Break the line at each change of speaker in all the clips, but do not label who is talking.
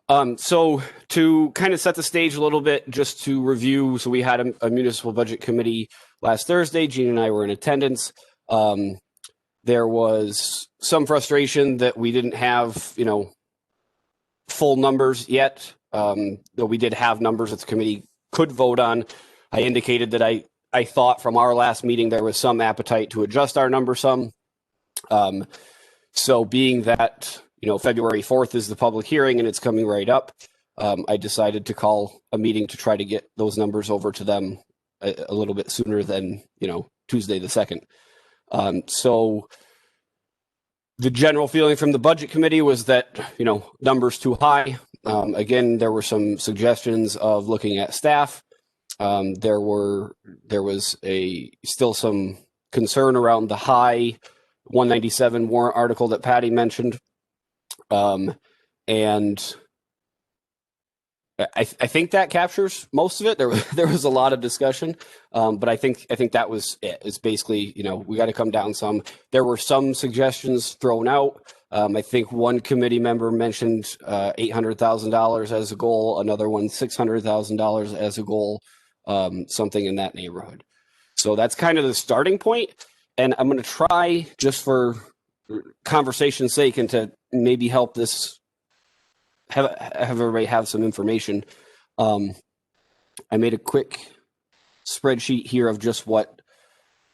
So to kind of set the stage a little bit, just to review, so we had a municipal budget committee last Thursday. Gene and I were in attendance. There was some frustration that we didn't have, full numbers yet, though we did have numbers that the committee could vote on. I indicated that I thought from our last meeting there was some appetite to adjust our number some. So being that, February 4th is the public hearing and it's coming right up, I decided to call a meeting to try to get those numbers over to them a little bit sooner than, Tuesday the 2nd. So the general feeling from the budget committee was that, numbers too high. Again, there were some suggestions of looking at staff. There was still some concern around the high 197 warrant article that Patty mentioned. And I think that captures most of it. There was a lot of discussion, but I think that was it. It's basically, we got to come down some. There were some suggestions thrown out. I think one committee member mentioned $800,000 as a goal, another one $600,000 as a goal, something in that neighborhood. So that's kind of the starting point. And I'm going to try, just for conversation's sake and to maybe help this, have everybody have some information. I made a quick spreadsheet here of just what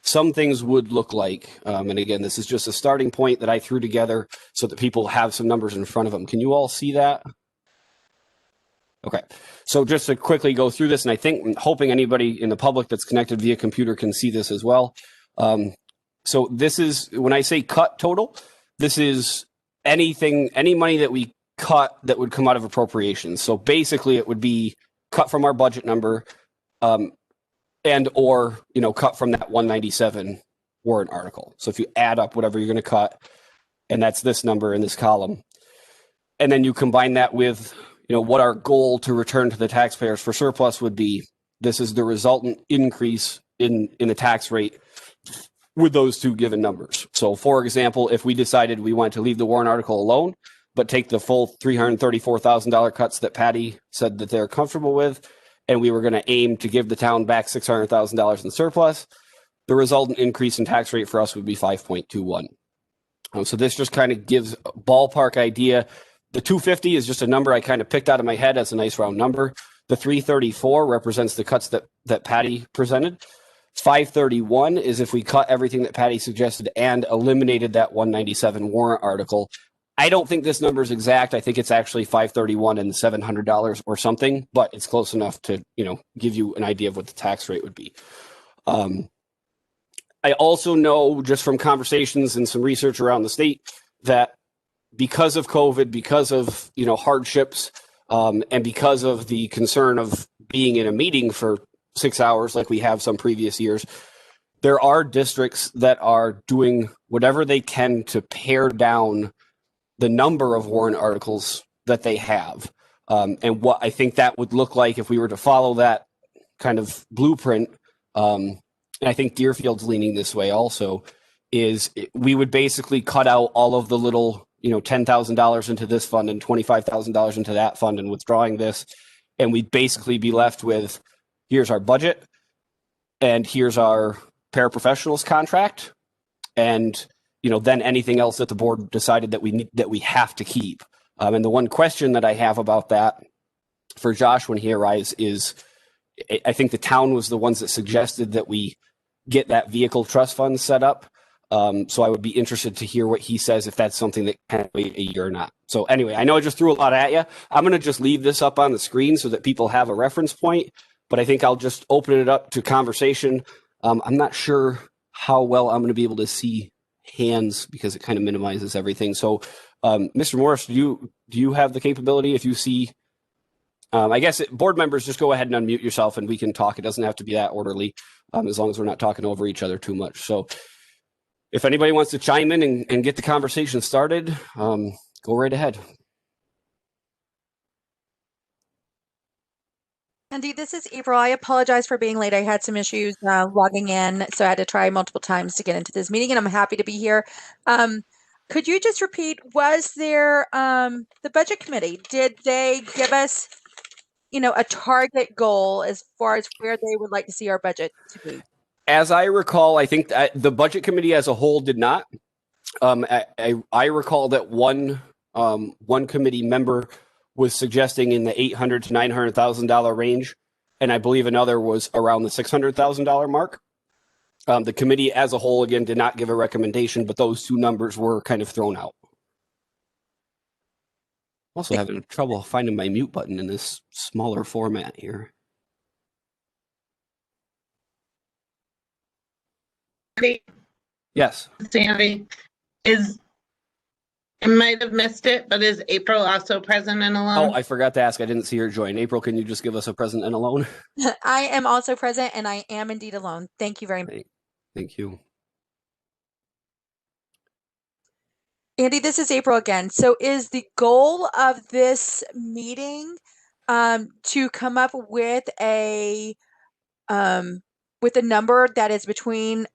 some things would look like. And again, this is just a starting point that I threw together so that people have some numbers in front of them. Can you all see that? Okay, so just to quickly go through this, and I'm hoping anybody in the public that's connected via computer can see this as well. So this is, when I say cut total, this is any money that we cut that would come out of appropriations. So basically it would be cut from our budget number, and or, cut from that 197 warrant article. So if you add up whatever you're going to cut, and that's this number in this column, and then you combine that with, what our goal to return to the taxpayers for surplus would be, this is the resultant increase in the tax rate with those two given numbers. So for example, if we decided we wanted to leave the warrant article alone, but take the full $334,000 cuts that Patty said that they're comfortable with, and we were going to aim to give the town back $600,000 in surplus, the resultant increase in tax rate for us would be 5.21. So this just kind of gives a ballpark idea. The 250 is just a number I kind of picked out of my head as a nice round number. The 334 represents the cuts that Patty presented. 531 is if we cut everything that Patty suggested and eliminated that 197 warrant article. I don't think this number is exact. I think it's actually 531 and $700 or something, but it's close enough to, give you an idea of what the tax rate would be. I also know just from conversations and some research around the state that because of COVID, because of, hardships, and because of the concern of being in a meeting for 6 hours like we have some previous years, there are districts that are doing whatever they can to pare down the number of warrant articles that they have. And what I think that would look like if we were to follow that kind of blueprint, and I think Deerfield's leaning this way also, is we would basically cut out all of the little, $10,000 into this fund and $25,000 into that fund and withdrawing this. And we'd basically be left with, here's our budget and here's our paraprofessionals contract. And, then anything else that the board decided that we have to keep. And the one question that I have about that for Josh when he arrives is, I think the town was the ones that suggested that we get that vehicle trust fund set up. So I would be interested to hear what he says, if that's something that can wait a year or not. So anyway, I know I just threw a lot at you. I'm going to just leave this up on the screen so that people have a reference point, but I think I'll just open it up to conversation. I'm not sure how well I'm going to be able to see hands because it kind of minimizes everything. So Mr. Morris, do you have the capability, if you see, I guess board members, just go ahead and unmute yourself and we can talk. It doesn't have to be that orderly, as long as we're not talking over each other too much. So if anybody wants to chime in and get the conversation started, go right ahead.
Andy, this is April. I apologize for being late. I had some issues logging in, so I had to try multiple times to get into this meeting, and I'm happy to be here. Could you just repeat, was there, the budget committee, did they give us, a target goal as far as where they would like to see our budget to be?
As I recall, I think that the budget committee as a whole did not. I recall that one committee member was suggesting in the $800,000 to $900,000 range, and I believe another was around the $600,000 mark. The committee as a whole, again, did not give a recommendation, but those two numbers were kind of thrown out. I'm also having trouble finding my mute button in this smaller format here. Yes.
Sandy, I might have missed it, but is April also present and alone?
Oh, I forgot to ask. I didn't see her join. April, can you just give us a present and alone?
I am also present, and I am indeed alone. Thank you very much.
Thank you.
Andy, this is April again. So is the goal of this meeting to come up with a number that is between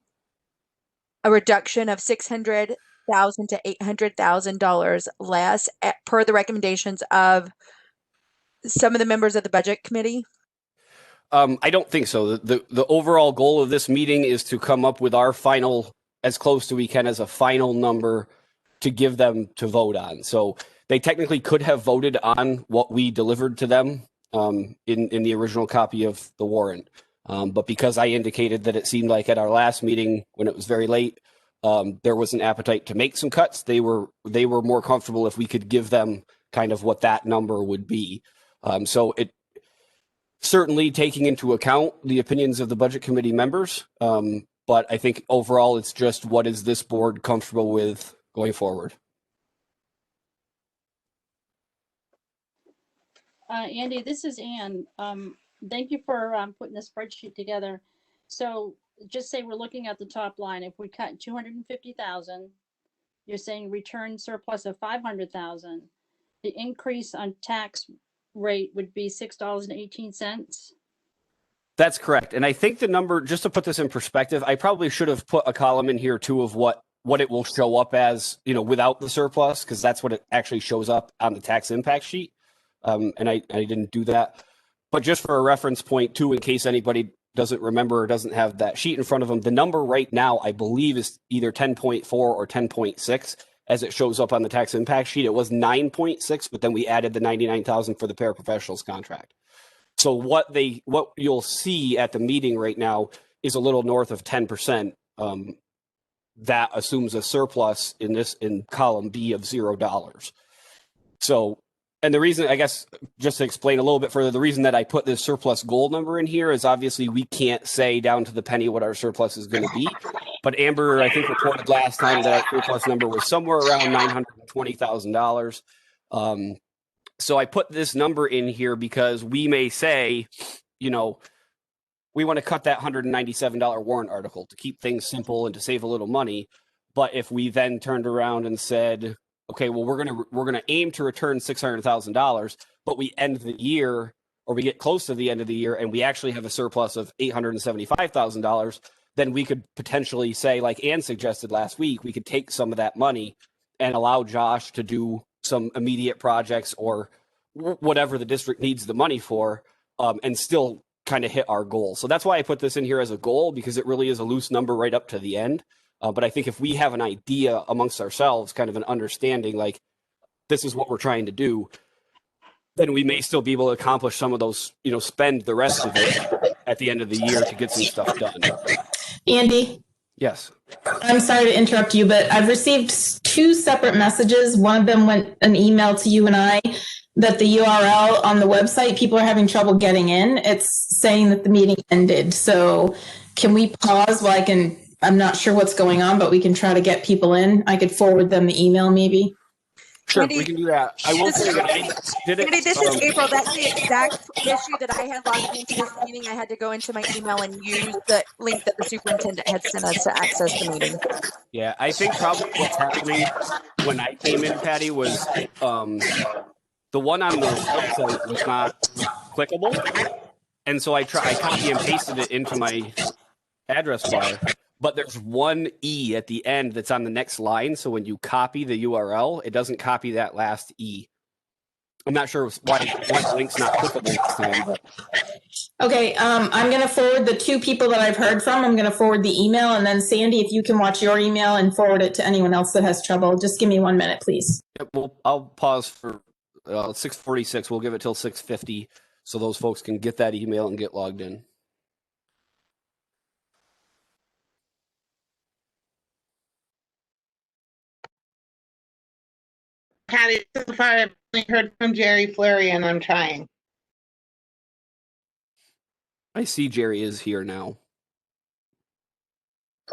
a reduction of $600,000 to $800,000 less per the recommendations of some of the members of the budget committee?
I don't think so. The overall goal of this meeting is to come up with our final, as close to we can as a final number to give them to vote on. So they technically could have voted on what we delivered to them in the original copy of the warrant. But because I indicated that it seemed like at our last meeting when it was very late, there was an appetite to make some cuts. They were more comfortable if we could give them kind of what that number would be. So it certainly taking into account the opinions of the budget committee members. But I think overall, it's just what is this board comfortable with going forward.
Andy, this is Ann. Thank you for putting the spreadsheet together. So just say we're looking at the top line. If we cut 250,000, you're saying return surplus of 500,000. The increase on tax rate would be $6.18.
That's correct. And I think the number, just to put this in perspective, I probably should have put a column in here too of what it will show up as, without the surplus, because that's what it actually shows up on the tax impact sheet. And I didn't do that. But just for a reference point too, in case anybody doesn't remember or doesn't have that sheet in front of them, the number right now, I believe, is either 10.4 or 10.6 as it shows up on the tax impact sheet. It was 9.6, but then we added the 99,000 for the paraprofessionals contract. So what you'll see at the meeting right now is a little north of 10%. That assumes a surplus in column B of $0. So, and the reason, I guess, just to explain a little bit further, the reason that I put this surplus goal number in here is obviously we can't say down to the penny what our surplus is going to be. But Amber, I think, reported last time that our surplus number was somewhere around $920,000. So I put this number in here because we may say, we want to cut that $197 warrant article to keep things simple and to save a little money. But if we then turned around and said, okay, well, we're gonna aim to return $600,000, but we end the year, or we get close to the end of the year, and we actually have a surplus of $875,000, then we could potentially say, like Ann suggested last week, we could take some of that money and allow Josh to do some immediate projects or whatever the district needs the money for, and still kind of hit our goal. So that's why I put this in here as a goal, because it really is a loose number right up to the end. But I think if we have an idea amongst ourselves, kind of an understanding, like this is what we're trying to do, then we may still be able to accomplish some of those, spend the rest of it at the end of the year to get some stuff done.
Andy?
Yes.
I'm sorry to interrupt you, but I've received two separate messages. One of them went an email to you and I that the URL on the website, people are having trouble getting in. It's saying that the meeting ended. So can we pause while I'm not sure what's going on, but we can try to get people in. I could forward them the email maybe.
Sure,
Andy,
we can do that. I will say that I did it.
Andy, this is April. That's the exact issue that I had logged into this meeting. I had to go into my email and use the link that the superintendent had sent us to access the meeting.
Yeah, I think probably what's happening when I came in, Patty, was the one on the website was not clickable. And so I copy and pasted it into my address bar. but there's one E at the end that's on the next line. So when you copy the URL, it doesn't copy that last E. I'm not sure why the link's not clickable this time, but
Okay, I'm gonna forward the two people that I've heard from. I'm gonna forward the email, and then Sandy, if you can watch your email and forward it to anyone else that has trouble, just give me 1 minute, please.
I'll pause for 6:46. We'll give it till 6:50 so those folks can get that email and get logged in.
Patty, so far I've only heard from Jerry Fleury and I'm trying.
I see Jerry is here now.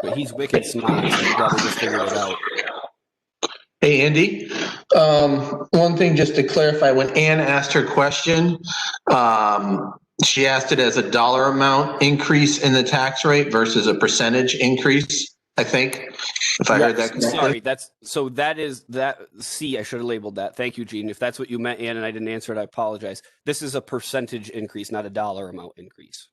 But he's wicked smart, so he probably just figured it out.
Hey, Andy. One thing just to clarify, when Ann asked her question, she asked it as a dollar amount increase in the tax rate versus a percentage increase, I think, if I heard that correctly.
Sorry, that is that C, I should have labeled that. Thank you, Gene. If that's what you meant, Ann, and I didn't answer it, I apologize. This is a percentage increase, not a dollar amount increase.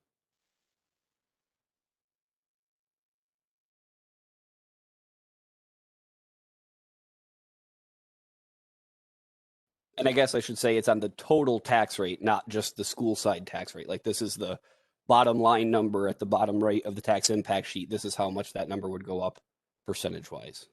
And I guess I should say it's on the total tax rate, not just the school side tax rate. Like this is the bottom line number at the bottom right of the tax impact sheet. This is how much that number would go up percentage wise.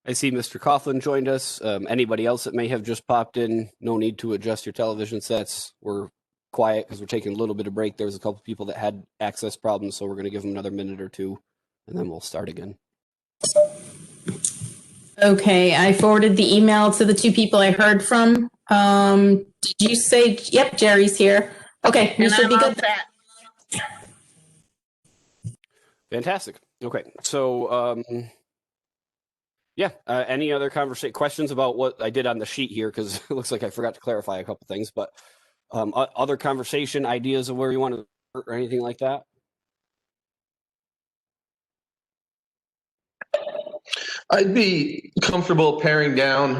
I see Mr. Coughlin joined us. Anybody else that may have just popped in, no need to adjust your television sets. We're quiet because we're taking a little bit of break. There was a couple people that had access problems, so we're going to give them another minute or two, and then we'll start again.
Okay, I forwarded the email to the two people I heard from. Did you say, yep, Jerry's here. Okay, you
And
should
I'm
be
all
good.
set.
Fantastic. Okay, so yeah, any other questions about what I did on the sheet here? Because it looks like I forgot to clarify a couple things, but other conversation ideas of where you want to start or anything like that?
I'd be comfortable paring down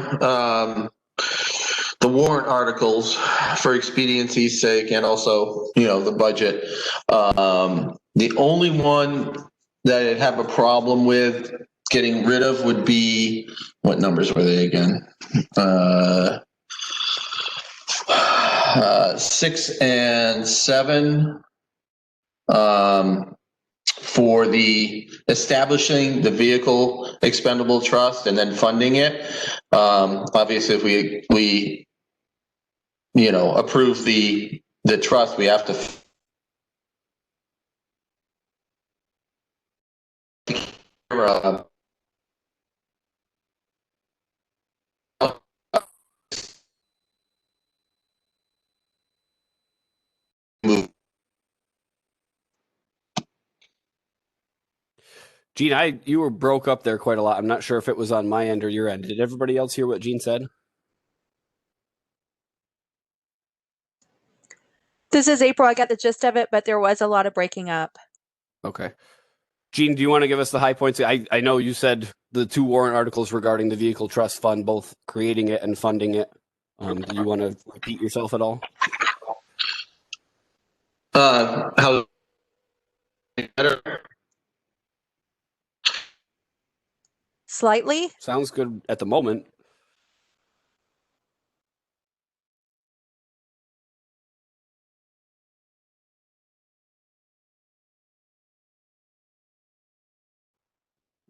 the warrant articles for expediency's sake and also, the budget. The only one that I'd have a problem with getting rid of would be, what numbers were they again? 6 and 7. For the establishing the vehicle expendable trust and then funding it. Obviously, if we approve the trust, we have to move.
Gene, you were broke up there quite a lot. I'm not sure if it was on my end or your end. Did everybody else hear what Gene said?
This is April. I got the gist of it, but there was a lot of breaking up.
Okay. Gene, do you want to give us the high points? I know you said the two warrant articles regarding the vehicle trust fund, both creating it and funding it. Do you want to repeat yourself at all?
How better?
Slightly.
Sounds good at the moment.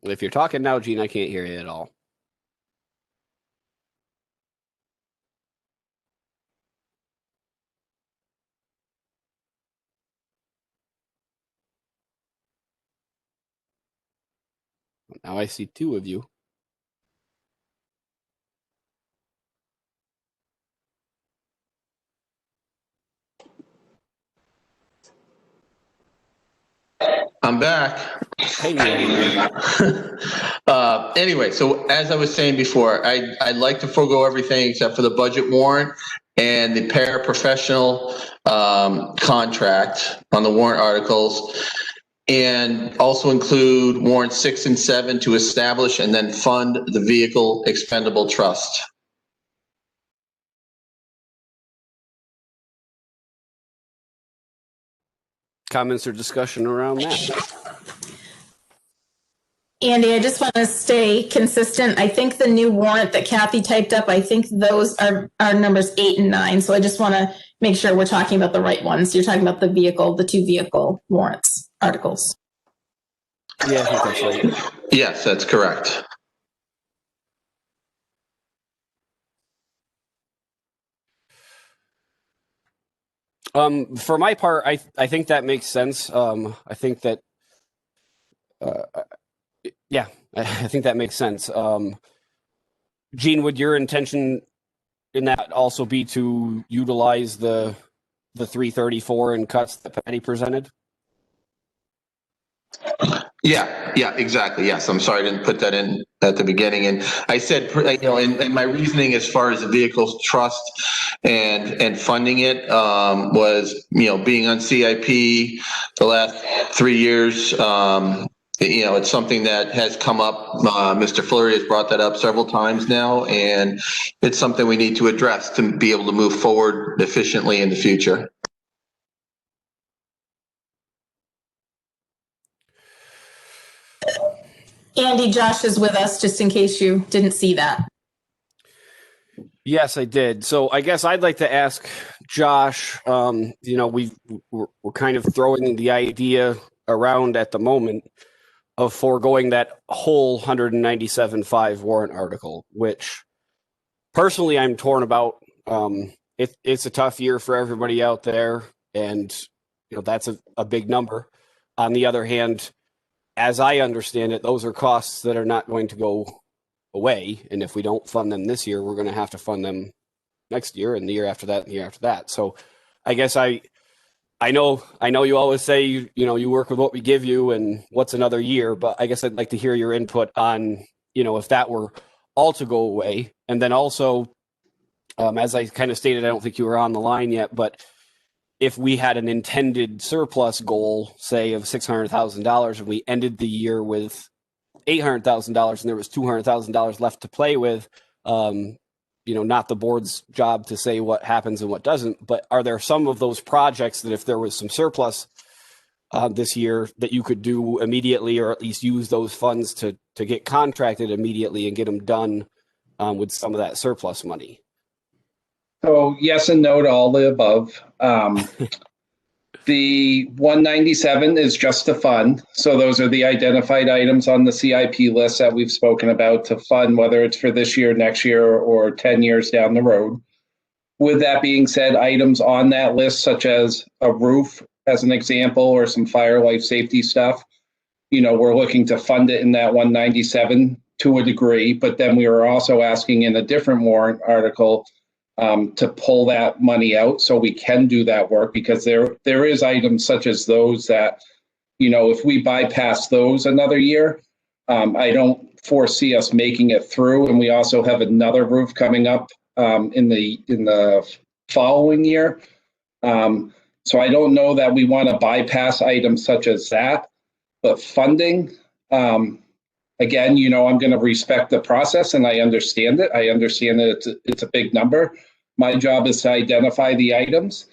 If you're talking now, Gene, I can't hear you at all. Now I see two of you.
I'm back.
Hey, Andy.
Anyway, so as I was saying before, I'd like to forego everything except for the budget warrant and the paraprofessional contract on the warrant articles, and also include warrant 6 and 7 to establish and then fund the vehicle expendable trust.
Comments or discussion around that?
Andy, I just want to stay consistent. I think the new warrant that Kathy typed up, I think those are numbers 8 and 9. So I just want to make sure we're talking about the right ones. You're talking about the two vehicle warrants articles.
Yeah, I think that's right.
Yes, that's correct.
For my part, I think that makes sense. I think that, yeah, I think that makes sense. Gene, would your intention in that also be to utilize the 334 and cuts that Patty presented?
Yeah, exactly. Yes, I'm sorry I didn't put that in at the beginning. And I said, and my reasoning as far as the vehicles trust and funding it was, being on CIP the last 3 years. It's something that has come up. Mr. Fleury has brought that up several times now, and it's something we need to address to be able to move forward efficiently in the future.
Andy, Josh is with us, just in case you didn't see that.
Yes, I did. So I guess I'd like to ask Josh, we're kind of throwing the idea around at the moment of foregoing that whole 197.5 warrant article, which personally I'm torn about. It's a tough year for everybody out there, and that's a big number. On the other hand, as I understand it, those are costs that are not going to go away. And if we don't fund them this year, we're going to have to fund them next year and the year after that and the year after that. So I guess I know you always say, you work with what we give you and what's another year, but I guess I'd like to hear your input on, if that were all to go away. And then also, as I kind of stated, I don't think you were on the line yet, but if we had an intended surplus goal, say of $600,000, and we ended the year with $800,000 and there was $200,000 left to play with, not the board's job to say what happens and what doesn't, but are there some of those projects that if there was some surplus this year that you could do immediately, or at least use those funds to get contracted immediately and get them done with some of that surplus money?
So yes and no to all the above. The 197 is just to fund. So those are the identified items on the CIP list that we've spoken about to fund, whether it's for this year, next year, or 10 years down the road. With that being said, items on that list, such as a roof, as an example, or some fire life safety stuff, we're looking to fund it in that 197 to a degree, but then we were also asking in a different warrant article to pull that money out so we can do that work, because there is items such as those that, if we bypass those another year, I don't foresee us making it through. And we also have another roof coming up in the following year. So I don't know that we want to bypass items such as that, but funding, again, I'm going to respect the process, and I understand it. I understand that it's a big number. My job is to identify the items,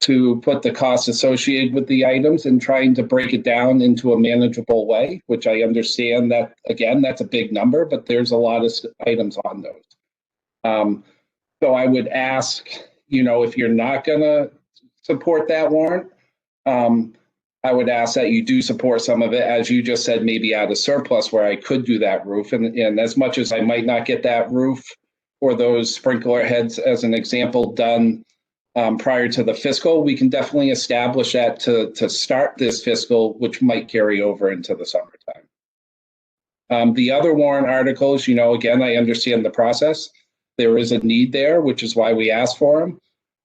to put the costs associated with the items, and trying to break it down into a manageable way, which I understand that, again, that's a big number, but there's a lot of items on those. So I would ask, if you're not going to support that warrant, I would ask that you do support some of it, as you just said, maybe out of surplus where I could do that roof. And as much as I might not get that roof or those sprinkler heads, as an example, done prior to the fiscal, we can definitely establish that to start this fiscal, which might carry over into the summertime. The other warrant articles, again, I understand the process. There is a need there, which is why we asked for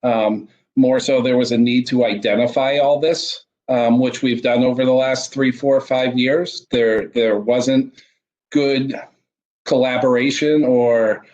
them. More so, there was a need to identify all this. which we've done over the last 3, 4, 5 years. There wasn't good collaboration or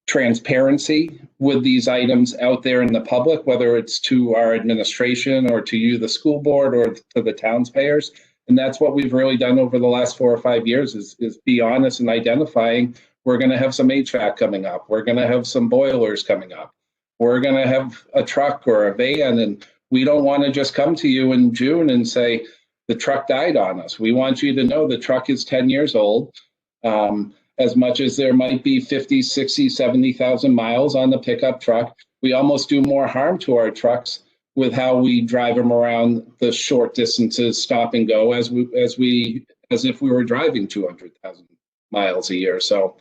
transparency with these items out there in the public, whether it's to our administration or to you, the school board, or to the towns payers. And that's what we've really done over the last 4 or 5 years is be honest and identifying we're going to have some HVAC coming up. We're going to have some boilers coming up. We're going to have a truck or a van. And we don't want to just come to you in June and say the truck died on us. We want you to know the truck is 10 years old. As much as there might be 50, 60, 70,000 miles on the pickup truck, we almost do more harm to our trucks with how we drive them around the short distances, stop and go, as if we were driving 200,000 miles a year. So,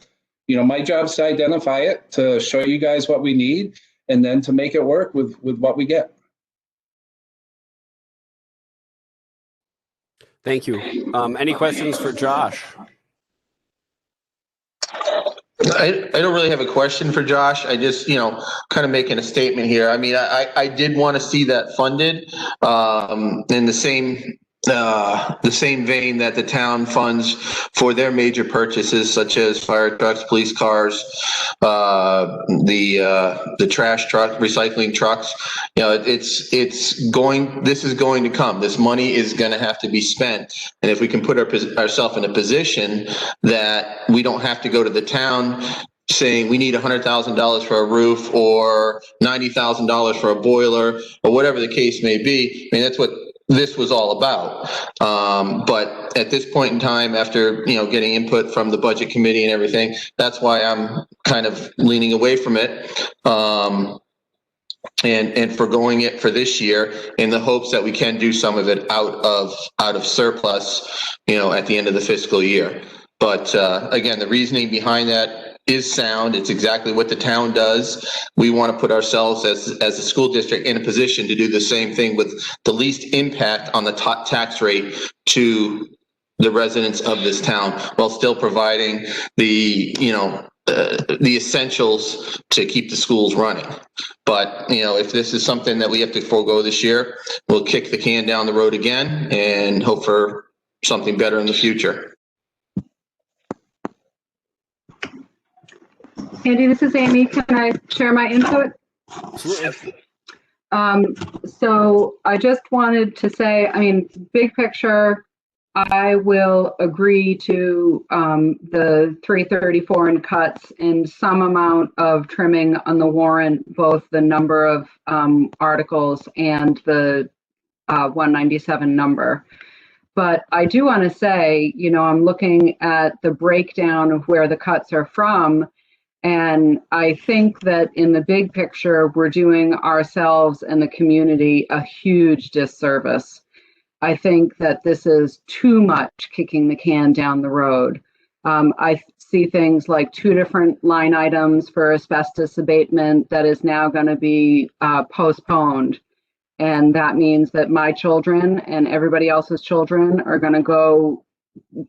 my job is to identify it, to show you guys what we need, and then to make it work with what we get.
Thank you. Any questions for Josh?
I don't really have a question for Josh. I just, kind of making a statement here. I mean, I did want to see that funded in the same vein that the town funds for their major purchases, such as fire trucks, police cars, the trash truck, recycling trucks. This is going to come. This money is going to have to be spent. And if we can put ourselves in a position that we don't have to go to the town saying we need $100,000 for a roof or $90,000 for a boiler or whatever the case may be. I mean, that's what this was all about. But at this point in time, after, getting input from the budget committee and everything, that's why I'm kind of leaning away from it. And forgoing it for this year in the hopes that we can do some of it out of surplus, at the end of the fiscal year. But again, the reasoning behind that is sound. It's exactly what the town does. We want to put ourselves as a school district in a position to do the same thing with the least impact on the tax rate to the residents of this town, while still providing the essentials to keep the schools running. But, if this is something that we have to forego this year, we'll kick the can down the road again and hope for something better in the future.
Andy, this is Amy. Can I share my input?
Absolutely.
So I just wanted to say, big picture, I will agree to the 334 in cuts and some amount of trimming on the warrant, both the number of articles and the 197 number. But I do want to say, I'm looking at the breakdown of where the cuts are from. And I think that in the big picture, we're doing ourselves and the community a huge disservice. I think that this is too much kicking the can down the road. I see things like 2 different line items for asbestos abatement that is now going to be postponed. And that means that my children and everybody else's children are going to go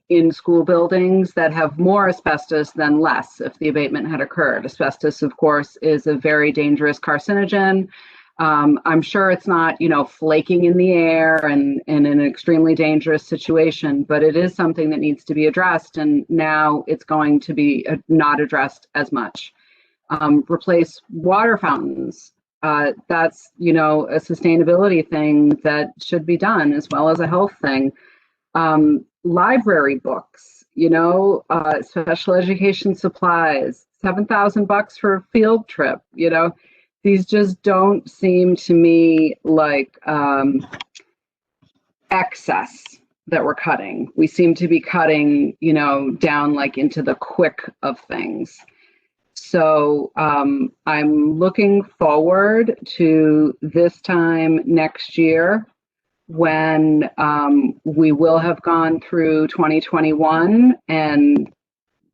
in school buildings that have more asbestos than less if the abatement had occurred. Asbestos, of course, is a very dangerous carcinogen. I'm sure it's not, flaking in the air and in an extremely dangerous situation, but it is something that needs to be addressed. And now it's going to be not addressed as much. Replace water fountains. That's, a sustainability thing that should be done as well as a health thing. Library books, special education supplies, $7,000 for a field trip, these just don't seem to me like excess that we're cutting. We seem to be cutting, down like into the quick of things. So I'm looking forward to this time next year when we will have gone through 2021 and,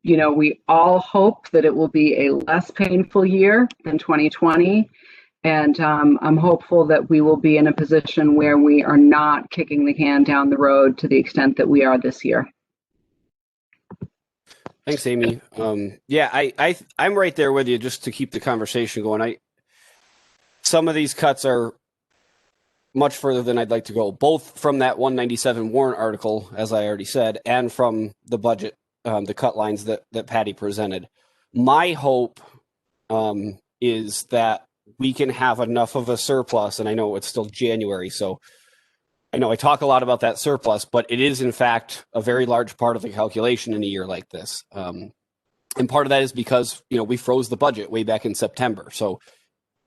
we all hope that it will be a less painful year than 2020. And I'm hopeful that we will be in a position where we are not kicking the can down the road to the extent that we are this year.
Thanks, Amy. I'm right there with you just to keep the conversation going. Some of these cuts are much further than I'd like to go, both from that 197 warrant article, as I already said, and from the budget, the cut lines that Patty presented. My hope is that we can have enough of a surplus, and I know it's still January, so I know I talk a lot about that surplus, but it is in fact a very large part of the calculation in a year like this. And part of that is because, we froze the budget way back in September. So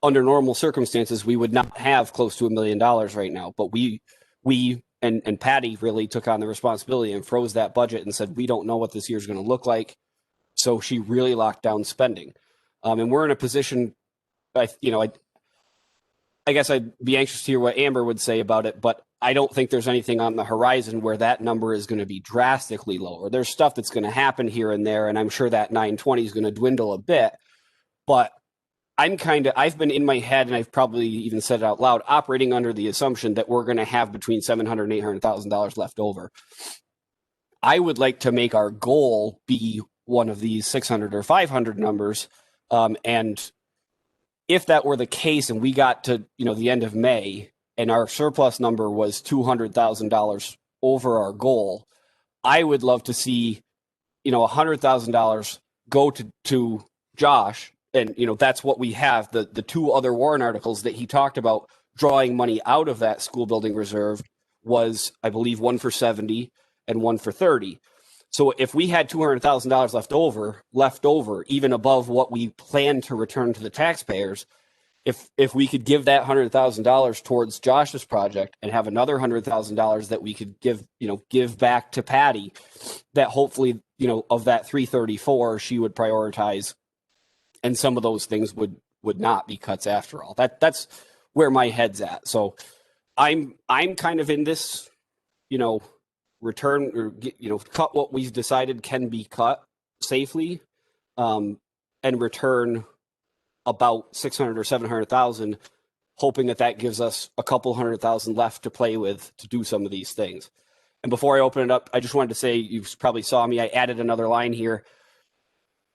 under normal circumstances, we would not have close to $1 million right now. But we and Patty really took on the responsibility and froze that budget and said, we don't know what this year is going to look like. So she really locked down spending. And we're in a position, I guess I'd be anxious to hear what Amber would say about it, but I don't think there's anything on the horizon where that number is going to be drastically lower. There's stuff that's going to happen here and there, and I'm sure that 920 is going to dwindle a bit. But I've been in my head, and I've probably even said it out loud, operating under the assumption that we're going to have between $700,000 and $800,000 left over. I would like to make our goal be one of these 600 or 500 numbers, and if that were the case and we got to, the end of May and our surplus number was $200,000 over our goal, I would love to see, $100,000 go to Josh. And, that's what we have. The two other warrant articles that he talked about drawing money out of that school building reserve was, I believe, one for 70 and one for 30. So if we had $200,000 left over, even above what we plan to return to the taxpayers, if we could give that $100,000 towards Josh's project and have another $100,000 that we could give back to Patty, that hopefully, of that 334, she would prioritize, and some of those things would not be cuts after all. That's where my head's at. So I'm kind of in this, return or cut what we've decided can be cut safely, and return about 600 or 700,000, hoping that gives us a couple 100,000 left to play with to do some of these things. And before I open it up, I just wanted to say, you probably saw me, I added another line here.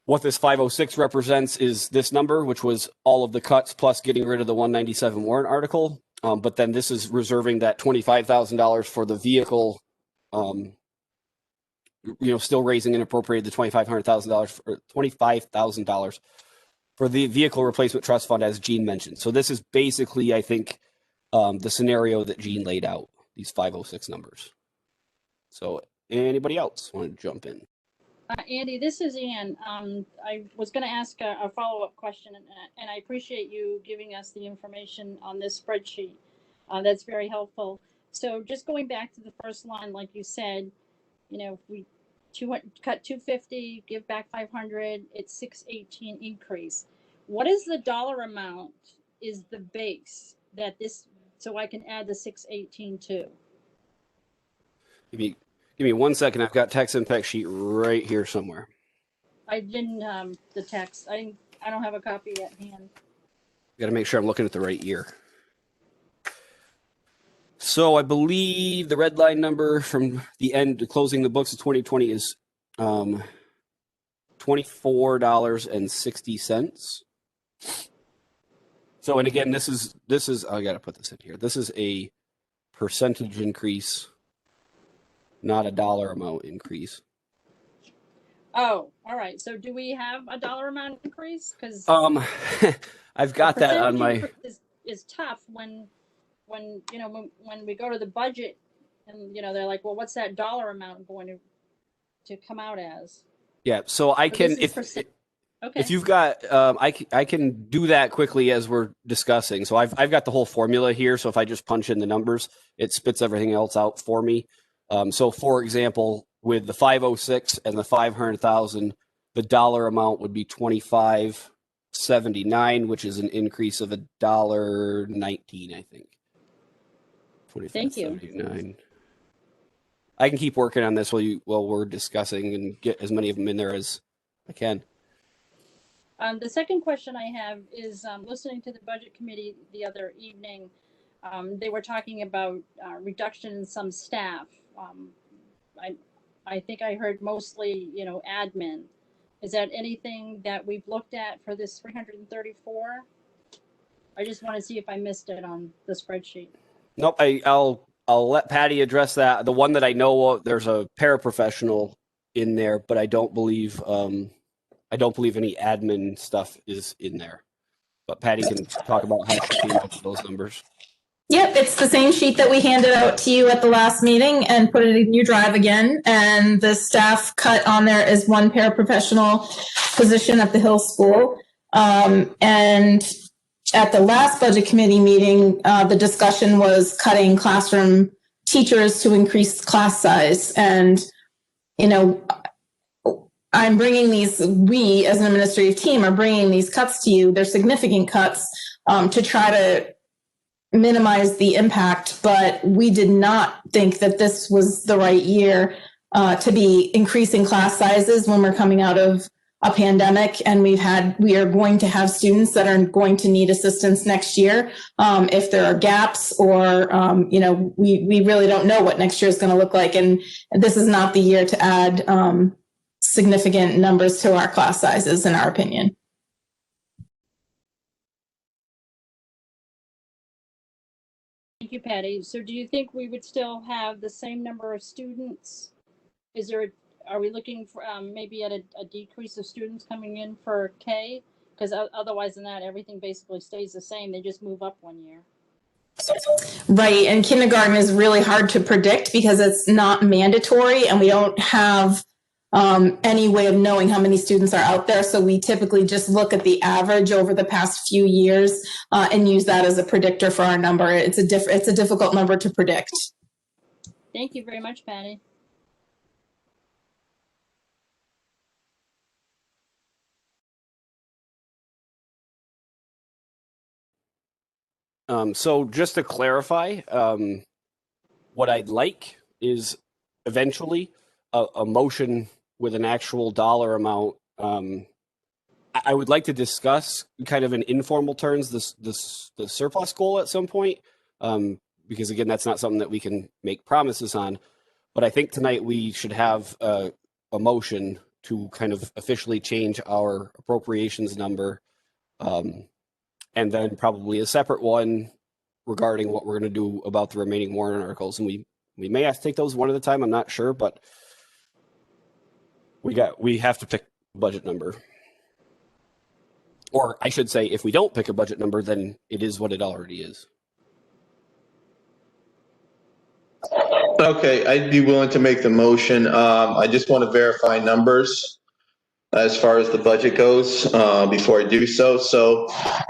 What this 506 represents is this number, which was all of the cuts plus getting rid of the 197 warrant article. But then this is reserving that $25,000 for the vehicle, still raising and appropriated the $25,000 for the vehicle replacement trust fund, as Gene mentioned. So this is basically, I think, the scenario that Gene laid out, these 506 numbers. So anybody else want to jump in?
Andy, this is Ann. I was going to ask a follow-up question, and I appreciate you giving us the information on this spreadsheet. That's very helpful. So just going back to the first line, like you said, if we cut 250, give back 500, it's 618 increase. What is the dollar amount is the base that this, so I can add the 618 to?
Give me 1 second. I've got tax impact sheet right here somewhere.
I didn't, the text, I don't have a copy at hand.
Got to make sure I'm looking at the right year. So I believe the red line number from the end to closing the books of 2020 is $24.60. So, and again, this is I got to put this in here. This is a percentage increase, not a dollar amount increase.
Oh, all right. So do we have a dollar amount increase? Because
I've got that on my
is tough when when we go to the budget and they're like, well, what's that dollar amount going to come out as?
Yeah, so I can if you've got I can do that quickly as we're discussing. So I've got the whole formula here. So if I just punch in the numbers, it spits everything else out for me. So for example, with the 506 and the 500,000, the dollar amount would be $25.79, which is an increase of $1.19, I think.
Thank you.
$25.79. I can keep working on this while we're discussing and get as many of them in there as I can.
The second question I have is listening to the budget committee the other evening. They were talking about reduction in some staff. I think I heard mostly, admin. Is that anything that we've looked at for this 334? I just want to see if I missed it on the spreadsheet.
Nope. I'll let Patty address that. The one that I know of, there's a paraprofessional in there, but I don't believe any admin stuff is in there. But Patty can talk about how she came up with those numbers.
Yep, it's the same sheet that we handed out to you at the last meeting and put it in your drive again. And the staff cut on there is one paraprofessional position at the Hill School. And at the last budget committee meeting, the discussion was cutting classroom teachers to increase class size. And, you know, I'm bringing these, we as an administrative team are bringing these cuts to you. They're significant cuts to try to minimize the impact, but we did not think that this was the right year to be increasing class sizes when we're coming out of a pandemic, and we are going to have students that are going to need assistance next year if there are gaps, or we really don't know what next year is going to look like, and this is not the year to add significant numbers to our class sizes, in our opinion.
Thank you, Patty. So do you think we would still have the same number of students? Are we looking for maybe at a decrease of students coming in for K? Because otherwise than that, everything basically stays the same. They just move up 1 year.
Right, and kindergarten is really hard to predict because it's not mandatory and we don't have any way of knowing how many students are out there. So we typically just look at the average over the past few years and use that as a predictor for our number. It's a difficult number to predict.
Thank you very much, Patty.
So just to clarify, what I'd like is eventually a motion with an actual dollar amount. I would like to discuss kind of in informal terms the surplus goal at some point, because again, that's not something that we can make promises on. But I think tonight we should have a motion to kind of officially change our appropriations number. And then probably a separate one regarding what we're going to do about the remaining warrant articles. And we may have to take those one at a time. I'm not sure, but we have to pick a budget number. Or I should say, if we don't pick a budget number, then it is what it already is.
Okay, I'd be willing to make the motion. I just want to verify numbers as far as the budget goes before I do so. So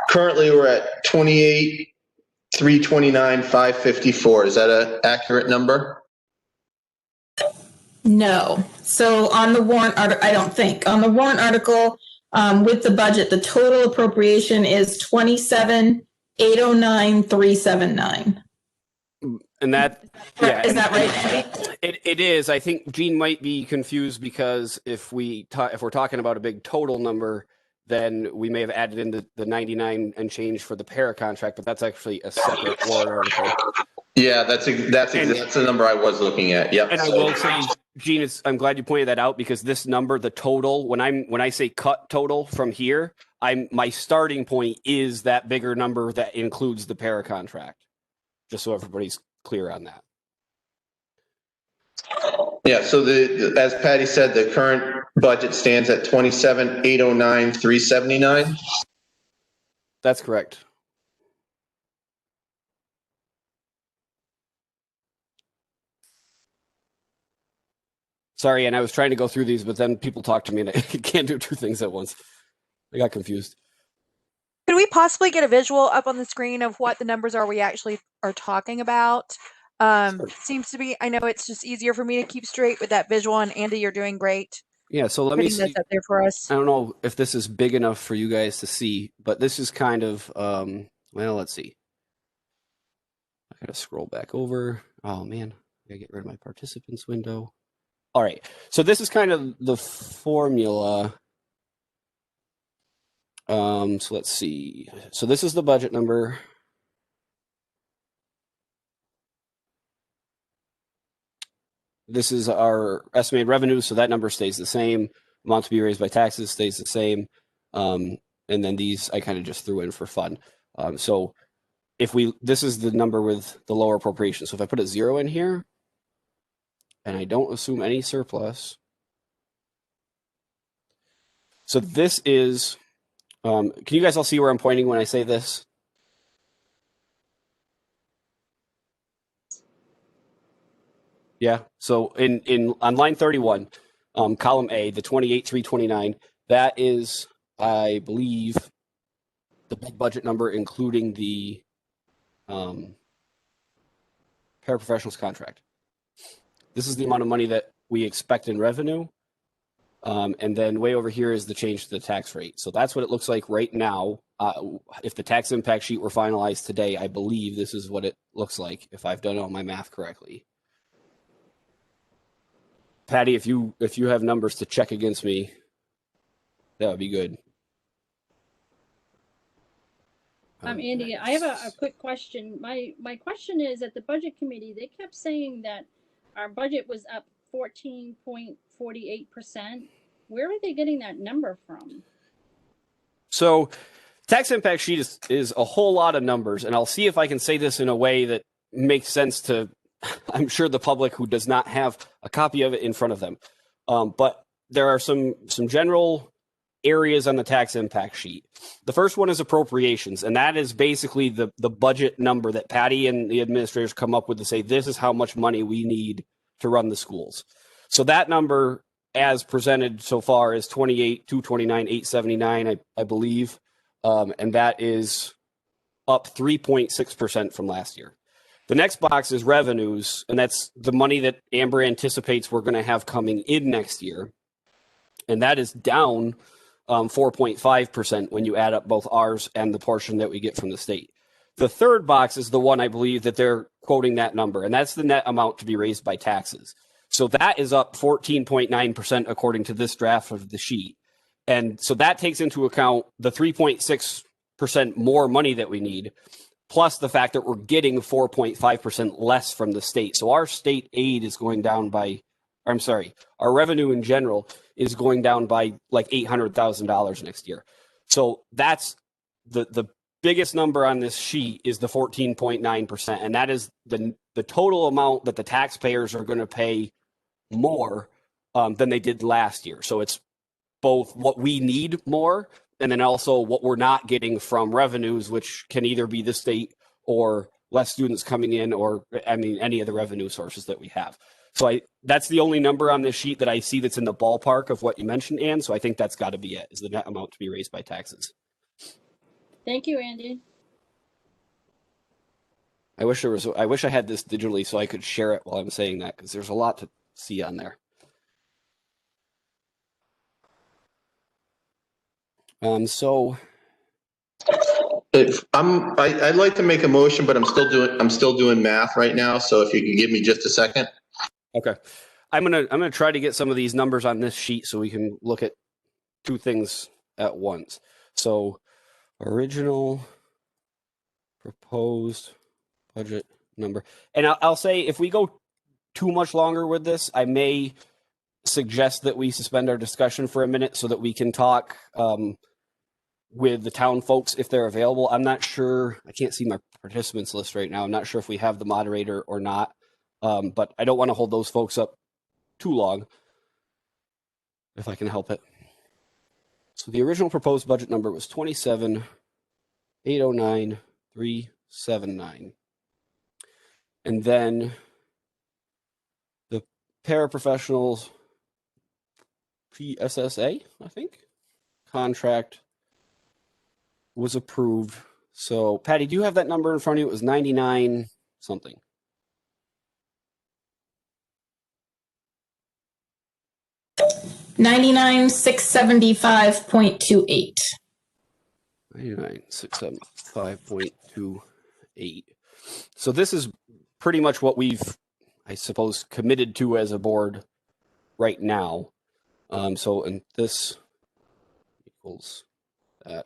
currently we're at 28,329,554. Is that an accurate number?
No. So on the warrant article, I don't think. On the warrant article with the budget, the total appropriation is 27,809,379.
And that, yeah,
is that right, Andy?
It is. I think Gene might be confused because if we're talking about a big total number, then we may have added in the 99 and change for the para contract, but that's actually a separate warrant article.
Yeah, that's the number I was looking at. Yep.
And I will say, Gene, I'm glad you pointed that out, because this number, the total, when I say cut total from here, my starting point is that bigger number that includes the para contract. Just so everybody's clear on that.
Yeah, so as Patty said, the current budget stands at 27,809,379.
That's correct. Sorry, and I was trying to go through these, but then people talk to me and I can't do two things at once. I got confused.
Could we possibly get a visual up on the screen of what the numbers are we actually are talking about? Sure. Seems to be, I know it's just easier for me to keep straight with that visual, and Andy, you're doing great.
Yeah, so let me see.
This up there for us.
I don't know if this is big enough for you guys to see, but this is kind of, well, let's see. I gotta scroll back over. Oh man, I gotta get rid of my participants window. All right, so this is kind of the formula. So let's see. So this is the budget number. This is our estimated revenue, so that number stays the same. Amount to be raised by taxes stays the same. And then these I kind of just threw in for fun. So this is the number with the lower appropriation. So if I put a 0 in here, and I don't assume any surplus. So this is, can you guys all see where I'm pointing when I say this? Yeah. So on line 31, column A, the 28,329, that is, I believe, the big budget number, including the paraprofessionals contract. This is the amount of money that we expect in revenue. And then way over here is the change to the tax rate. So that's what it looks like right now. If the tax impact sheet were finalized today, I believe this is what it looks like, if I've done all my math correctly. Patty, if you have numbers to check against me, that would be good.
Andy, I have a quick question. My question is, at the budget committee, they kept saying that our budget was up 14.48%. Where are they getting that number from?
So tax impact sheet is a whole lot of numbers, and I'll see if I can say this in a way that makes sense to, I'm sure, the public who does not have a copy of it in front of them. But there are some general areas on the tax impact sheet. The first one is appropriations, and that is basically the budget number that Patty and the administrators come up with to say, this is how much money we need to run the schools. So that number, as presented so far, is 28,229,879, I believe, and that is up 3.6% from last year. The next box is revenues, and that's the money that Amber anticipates we're going to have coming in next year, and that is down 4.5% when you add up both ours and the portion that we get from the state. The third box is the one I believe that they're quoting that number, and that's the net amount to be raised by taxes. So that is up 14.9% according to this draft of the sheet. And so that takes into account the 3.6% more money that we need, plus the fact that we're getting 4.5% less from the state. So our state aid is going down by, our revenue in general is going down by like $800,000 next year. So that's the biggest number on this sheet is the 14.9%. And that is the total amount that the taxpayers are going to pay more than they did last year. So it's both what we need more and then also what we're not getting from revenues, which can either be the state or less students coming in, or any of the revenue sources that we have. So that's the only number on this sheet that I see that's in the ballpark of what you mentioned, Ann. So I think that's got to be it, is the net amount to be raised by taxes.
Thank you, Andy.
I wish I had this digitally so I could share it while I'm saying that, because there's a lot to see on there. So
I'd like to make a motion, but I'm still doing math right now. So if you can give me just a second.
Okay. I'm gonna try to get some of these numbers on this sheet so we can look at two things at once. So original proposed budget number. And I'll say, if we go too much longer with this, I may suggest that we suspend our discussion for a minute so that we can talk with the town folks if they're available. I'm not sure. I can't see my participants list right now. I'm not sure if we have the moderator or not. But I don't want to hold those folks up too long, if I can help it. So the original proposed budget number was 27,809,379. And then the paraprofessionals PSSA, I think, contract was approved. So Patty, do you have that number in front of you? It was 99 something.
99,675.28.
99,675.28. So this is pretty much what we've, I suppose, committed to as a board right now. So, and this equals that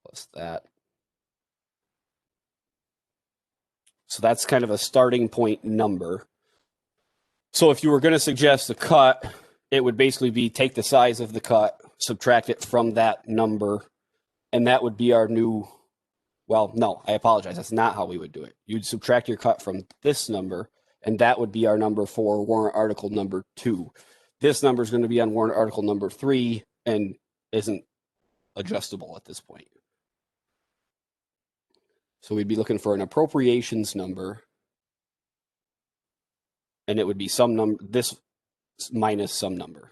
plus that. So that's kind of a starting point number. So if you were going to suggest a cut, it would basically be take the size of the cut, subtract it from that number, and that would be our new Well, no, I apologize. That's not how we would do it. You'd subtract your cut from this number, and that would be our number for warrant article number 2. This number is going to be on warrant article number 3 and isn't adjustable at this point. So we'd be looking for an appropriations number, and it would be some number, this minus some number.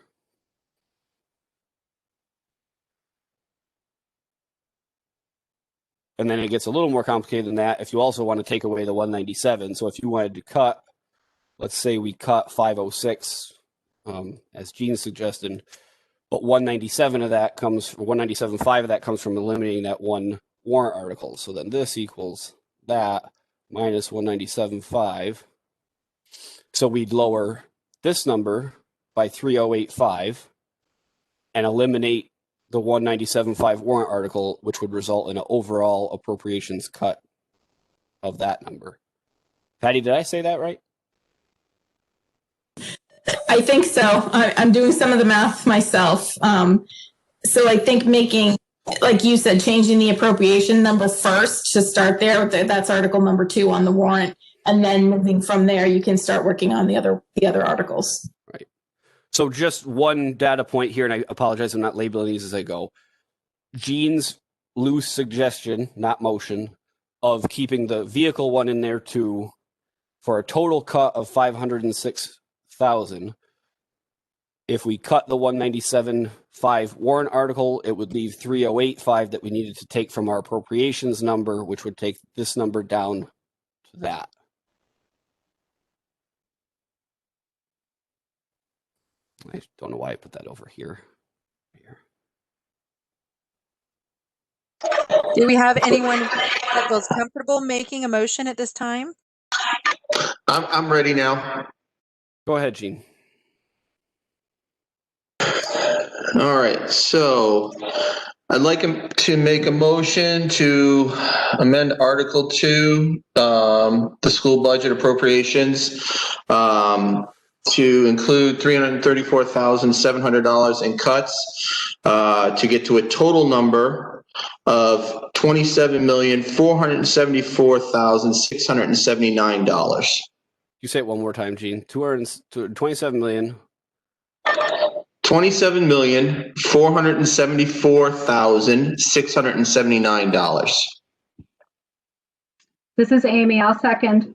And then it gets a little more complicated than that if you also want to take away the 197. So if you wanted to cut, let's say we cut 506, as Gene suggested, but 197 of that comes, 197.5 of that comes from eliminating that one warrant article. So then this equals that minus 197.5. So we'd lower this number by 3085 and eliminate the 197.5 warrant article, which would result in an overall appropriations cut of that number. Patty, did I say that right?
I think so. I'm doing some of the math myself. So I think making, like you said, changing the appropriation number first to start there. That's article number 2 on the warrant. And then moving from there, you can start working on the other articles.
Right. So just one data point here, and I apologize, I'm not labeling these as I go. Gene's loose suggestion, not motion, of keeping the vehicle one in there too for a total cut of 506,000. If we cut the 197.5 warrant article, it would leave 308.5 that we needed to take from our appropriations number, which would take this number down to that. I don't know why I put that over here.
Do we have anyone that feels comfortable making a motion at this time?
I'm ready now.
Go ahead, Gene.
All right, so I'd like to make a motion to amend Article 2, the school budget appropriations, to include $334,700 in cuts, to get to a total number of $27,474,679.
You say it one more time, Gene. 27 million.
$27,474,679.
This is Amy. I'll second.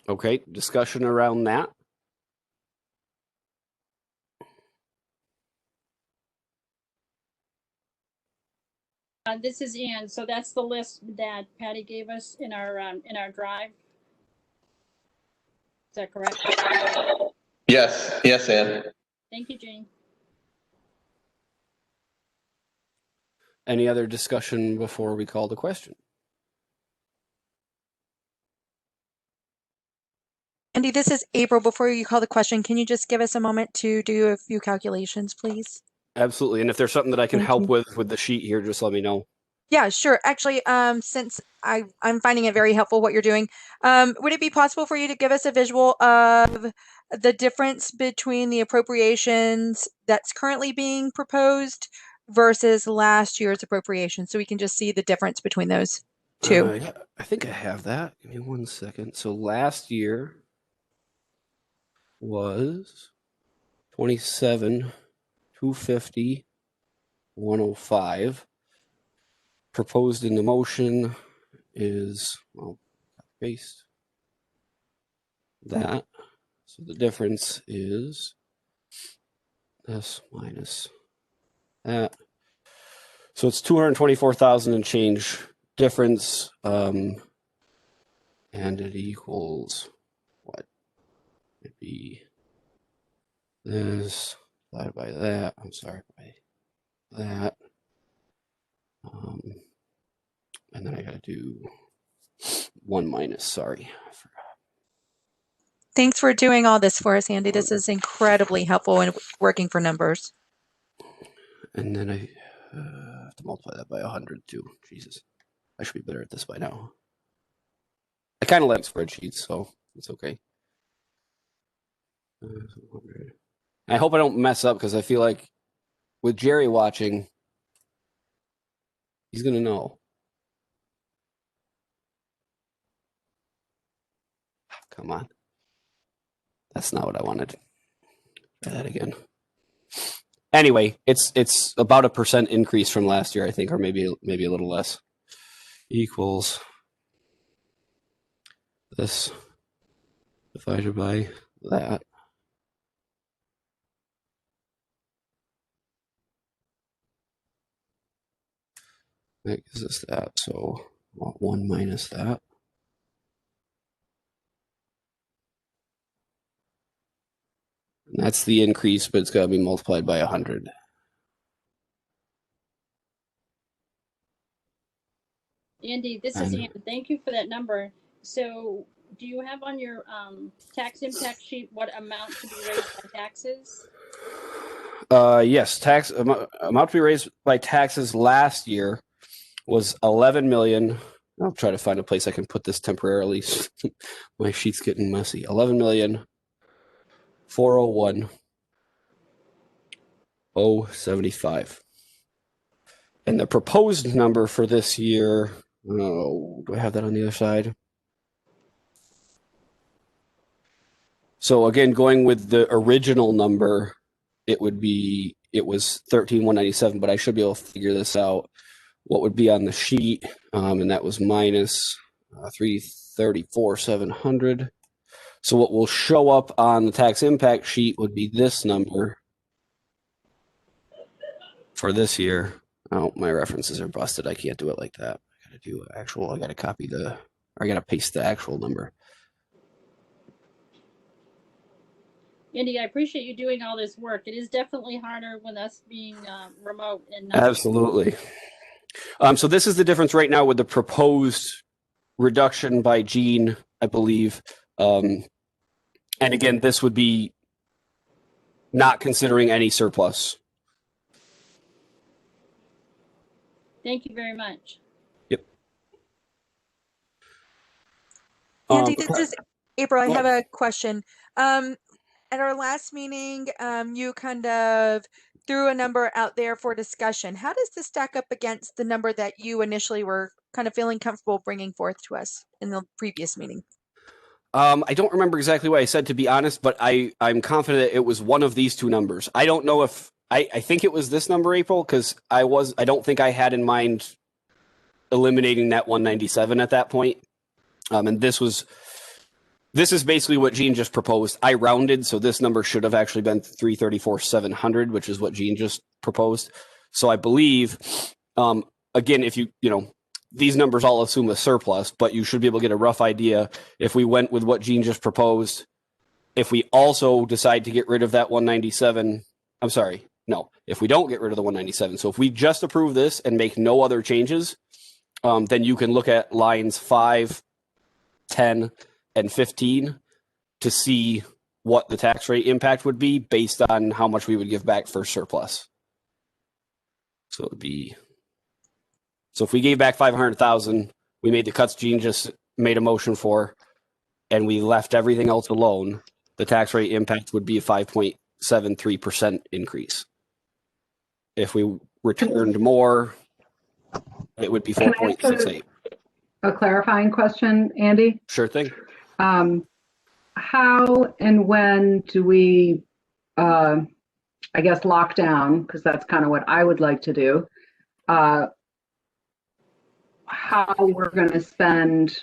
Okay, discussion around that.
This is Ann. So that's the list that Patty gave us in our drive. Is that correct?
Yes, Ann.
Thank you, Jane.
Any other discussion before we call the question?
Andy, this is April. Before you call the question, can you just give us a moment to do a few calculations, please?
Absolutely. And if there's something that I can help with the sheet here, just let me know.
Yeah, sure. Actually, since I'm finding it very helpful what you're doing, would it be possible for you to give us a visual of the difference between the appropriations that's currently being proposed versus last year's appropriation, so we can just see the difference between those two?
Yeah, I think I have that. Give me 1 second. So last year was 27,250, 105. Proposed in the motion is, well, paste that. So the difference is this minus that. So it's 224,000 and change difference. And it equals what? It'd be this divided by that. I'm sorry, by that. And then I got to do 1 minus. Sorry, I forgot.
Thanks for doing all this for us, Andy. This is incredibly helpful in working for numbers.
And then I have to multiply that by 100 too. Jesus, I should be better at this by now. I kind of like spreadsheets, so it's okay. I hope I don't mess up because I feel like with Jerry watching, He's going to know. Come on. That's not what I wanted. Try that again. Anyway, it's about a % increase from last year, I think, or maybe a little less. Equals this divided by that. That gives us that. So 1 minus that. And that's the increase, but it's got to be multiplied by 100.
Andy, this is Ann. Thank you for that number. So do you have on your tax impact sheet what amount to be raised by taxes?
Yes, tax amount to be raised by taxes last year was 11 million. I'll try to find a place I can put this temporarily. My sheet's getting messy. 11 million 401 075. And the proposed number for this year, do I have that on the other side? So again, going with the original number, it was 13,197, but I should be able to figure this out. What would be on the sheet, and that was minus 334,700. So what will show up on the tax impact sheet would be this number for this year. Oh, my references are busted. I can't do it like that. I gotta do actual. I gotta copy I gotta paste the actual number.
Andy, I appreciate you doing all this work. It is definitely harder when us being remote and not.
Absolutely. So this is the difference right now with the proposed reduction by Gene, I believe. And again, this would be not considering any surplus.
Thank you very much.
Yep.
Andy, this is April. I have a question. At our last meeting, you kind of threw a number out there for discussion. How does this stack up against the number that you initially were kind of feeling comfortable bringing forth to us in the previous meeting?
I don't remember exactly what I said, to be honest, but I'm confident it was one of these two numbers. I don't know if I think it was this number, April, because I don't think I had in mind eliminating that 197 at that point. And this is basically what Gene just proposed. I rounded, so this number should have actually been 334,700, which is what Gene just proposed. So I believe, again, if these numbers all assume a surplus, but you should be able to get a rough idea if we went with what Gene just proposed. If we also decide to get rid of that 197, I'm sorry, no, if we don't get rid of the 197. So if we just approve this and make no other changes, then you can look at lines 5, 10, and 15 to see what the tax rate impact would be based on how much we would give back for surplus. So it would be, so if we gave back 500,000, we made the cuts Gene just made a motion for, and we left everything else alone, the tax rate impact would be a 5.73% increase. If we returned more, it would be 4.68.
A clarifying question, Andy?
Sure thing.
How and when do we, I guess, lock down, because that's kind of what I would like to do, how we're going to spend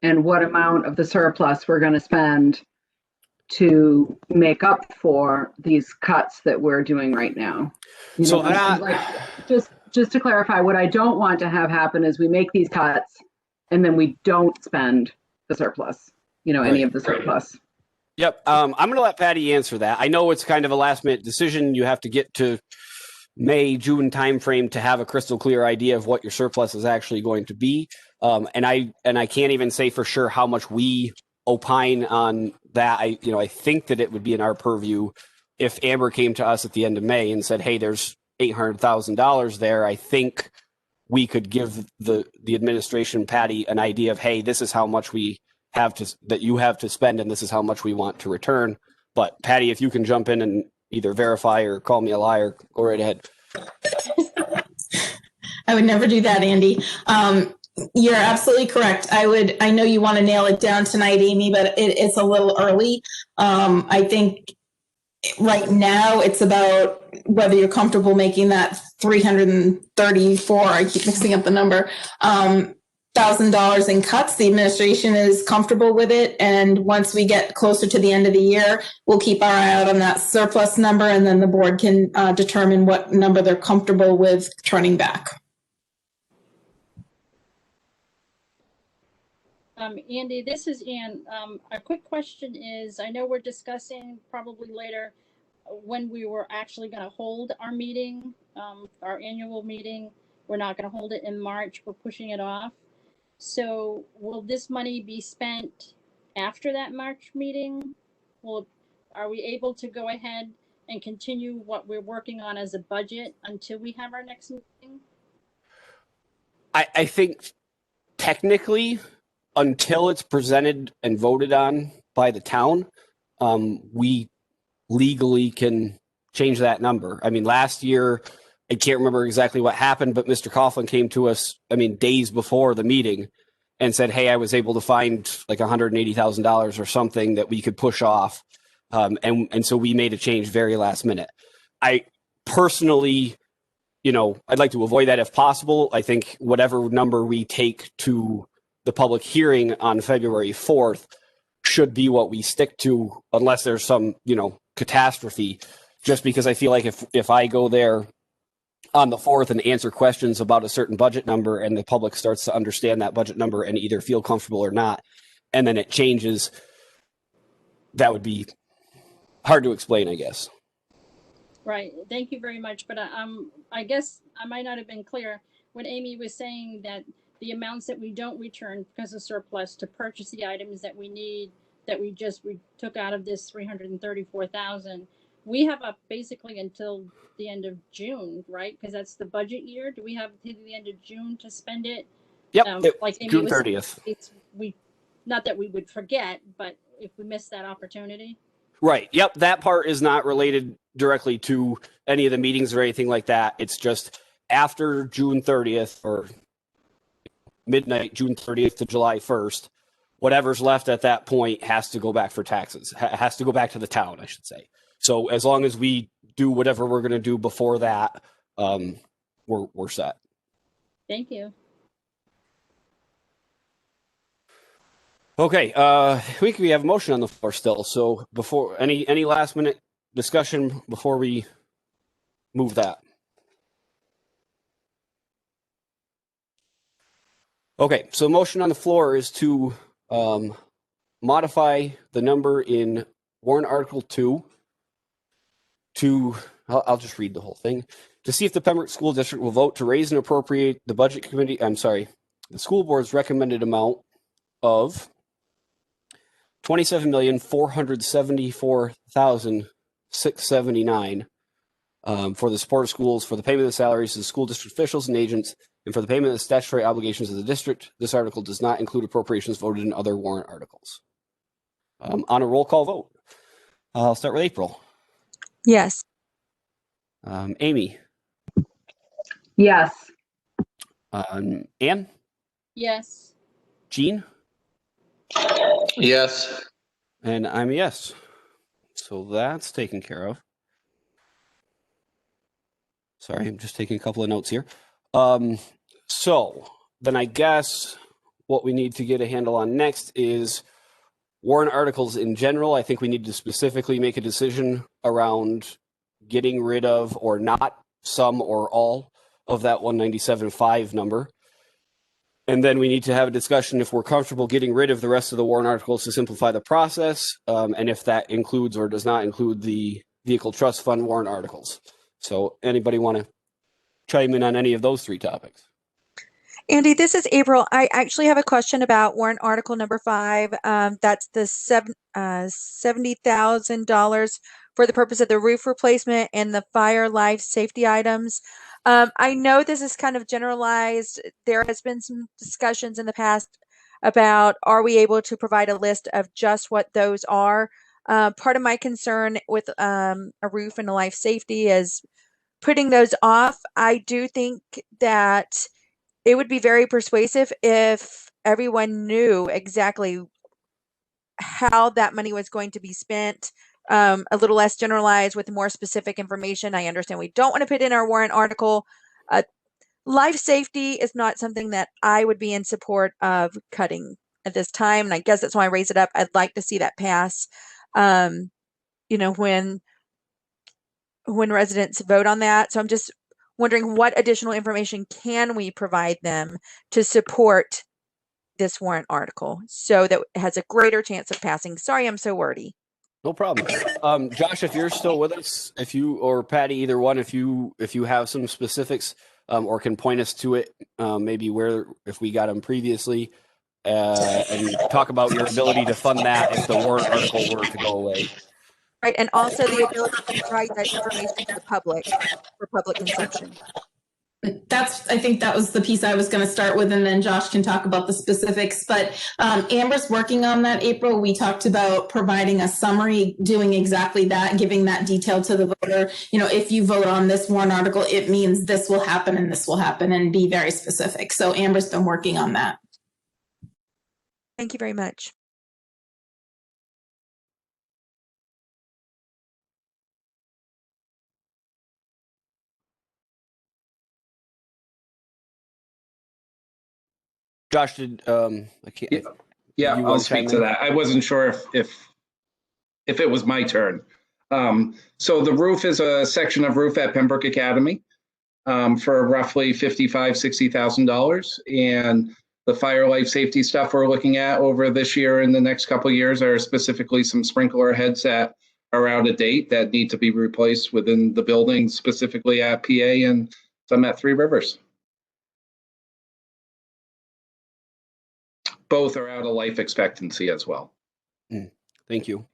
and what amount of the surplus we're going to spend to make up for these cuts that we're doing right now? Just to clarify, what I don't want to have happen is we make these cuts and then we don't spend the surplus, any of the surplus.
Yep. I'm going to let Patty answer that. I know it's kind of a last minute decision. You have to get to May, June timeframe to have a crystal clear idea of what your surplus is actually going to be. And I can't even say for sure how much we opine on that. I think that it would be in our purview if Amber came to us at the end of May and said, hey, there's $800,000 there. I think we could give the administration, Patty, an idea of, hey, this is how much we have that you have to spend, and this is how much we want to return. But Patty, if you can jump in and either verify or call me a liar, go right ahead.
I would never do that, Andy. You're absolutely correct. I know you want to nail it down tonight, Amy, but it's a little early. I think right now it's about whether you're comfortable making that 334, I keep mixing up the number, $1,000 in cuts. The administration is comfortable with it. And once we get closer to the end of the year, we'll keep our eye out on that surplus number, and then the board can determine what number they're comfortable with turning back.
Andy, this is Ann. A quick question is, I know we're discussing probably later when we were actually going to hold our meeting, our annual meeting. We're not going to hold it in March. We're pushing it off. So will this money be spent after that March meeting? Are we able to go ahead and continue what we're working on as a budget until we have our next meeting?
I think technically, until it's presented and voted on by the town, we legally can change that number. I mean, last year, I can't remember exactly what happened, but Mr. Coughlin came to us, days before the meeting and said, hey, I was able to find like $180,000 or something that we could push off. And so we made a change very last minute. I personally, I'd like to avoid that if possible. I think whatever number we take to the public hearing on February 4th should be what we stick to, unless there's some, catastrophe, just because I feel like if I go there on the 4th and answer questions about a certain budget number and the public starts to understand that budget number and either feel comfortable or not, and then it changes, that would be hard to explain, I guess.
Right. Thank you very much. But I guess I might not have been clear when Amy was saying that the amounts that we don't return because of surplus to purchase the items that we need, that we took out of this 334,000. We have up basically until the end of June, right? Because that's the budget year. Do we have to the end of June to spend it?
Yep.
Like Amy
June
was
30th.
saying, not that we would forget, but if we miss that opportunity.
Right. Yep. That part is not related directly to any of the meetings or anything like that. It's just after June 30th or midnight, June 30th to July 1st, whatever's left at that point has to go back for taxes, has to go back to the town, I should say. So as long as we do whatever we're going to do before that, we're set.
Thank you.
Okay, we have a motion on the floor still. So before any last minute discussion before we move that. Okay, so motion on the floor is to modify the number in warrant article 2 to, I'll just read the whole thing, to see if the Pembroke School District will vote to raise and appropriate the the school board's recommended amount of $27,474,679 for the support of schools, for the payment of the salaries to the school district officials and agents, and for the payment of the statutory obligations of the district. This article does not include appropriations voted in other warrant articles. On a roll call vote, I'll start with April.
Yes.
Amy.
Yes.
Ann.
Yes.
Jean.
Yes.
And I'm a yes. So that's taken care of. Sorry, I'm just taking a couple of notes here. So then I guess what we need to get a handle on next is warrant articles in general. I think we need to specifically make a decision around getting rid of or not some or all of that 197.5 number. And then we need to have a discussion if we're comfortable getting rid of the rest of the warrant articles to simplify the process, and if that includes or does not include the vehicle trust fund warrant articles. So anybody want to chime in on any of those three topics?
Andy, this is April. I actually have a question about warrant article number 5. That's the $70,000 for the purpose of the roof replacement and the fire life safety items. I know this is kind of generalized. There has been some discussions in the past about, are we able to provide a list of just what those are? Part of my concern with a roof and a life safety is putting those off. I do think that it would be very persuasive if everyone knew exactly how that money was going to be spent, a little less generalized with more specific information. I understand we don't want to put in our warrant article. Life safety is not something that I would be in support of cutting at this time. And I guess that's why I raise it up. I'd like to see that pass. When residents vote on that. So I'm just wondering what additional information can we provide them to support this warrant article so that it has a greater chance of passing. Sorry, I'm so wordy.
No problem. Josh, if you're still with us, if you or Patty, either one, if you have some specifics or can point us to it, maybe where if we got them previously, and talk about your ability to fund that if the warrant article were to go away.
Right, and also the ability to provide that information to the public for public consumption.
I think that was the piece I was going to start with, and then Josh can talk about the specifics. But Amber's working on that, April. We talked about providing a summary, doing exactly that, giving that detail to the voter. If you vote on this warrant article, it means this will happen and this will happen, and be very specific. So Amber's been working on that.
Thank you very much.
Josh, did I can't?
Yeah,
you
I'll
wanna
speak
chime
to
in?
that. I wasn't sure if it was my turn. So the roof is a section of roof at Pembroke Academy for roughly $60,000. And the fire life safety stuff we're looking at over this year and the next couple of years are specifically some sprinkler heads that are out of date that need to be replaced within the building, specifically at PA and some at Three Rivers. Both are out of life expectancy as well.
Thank you.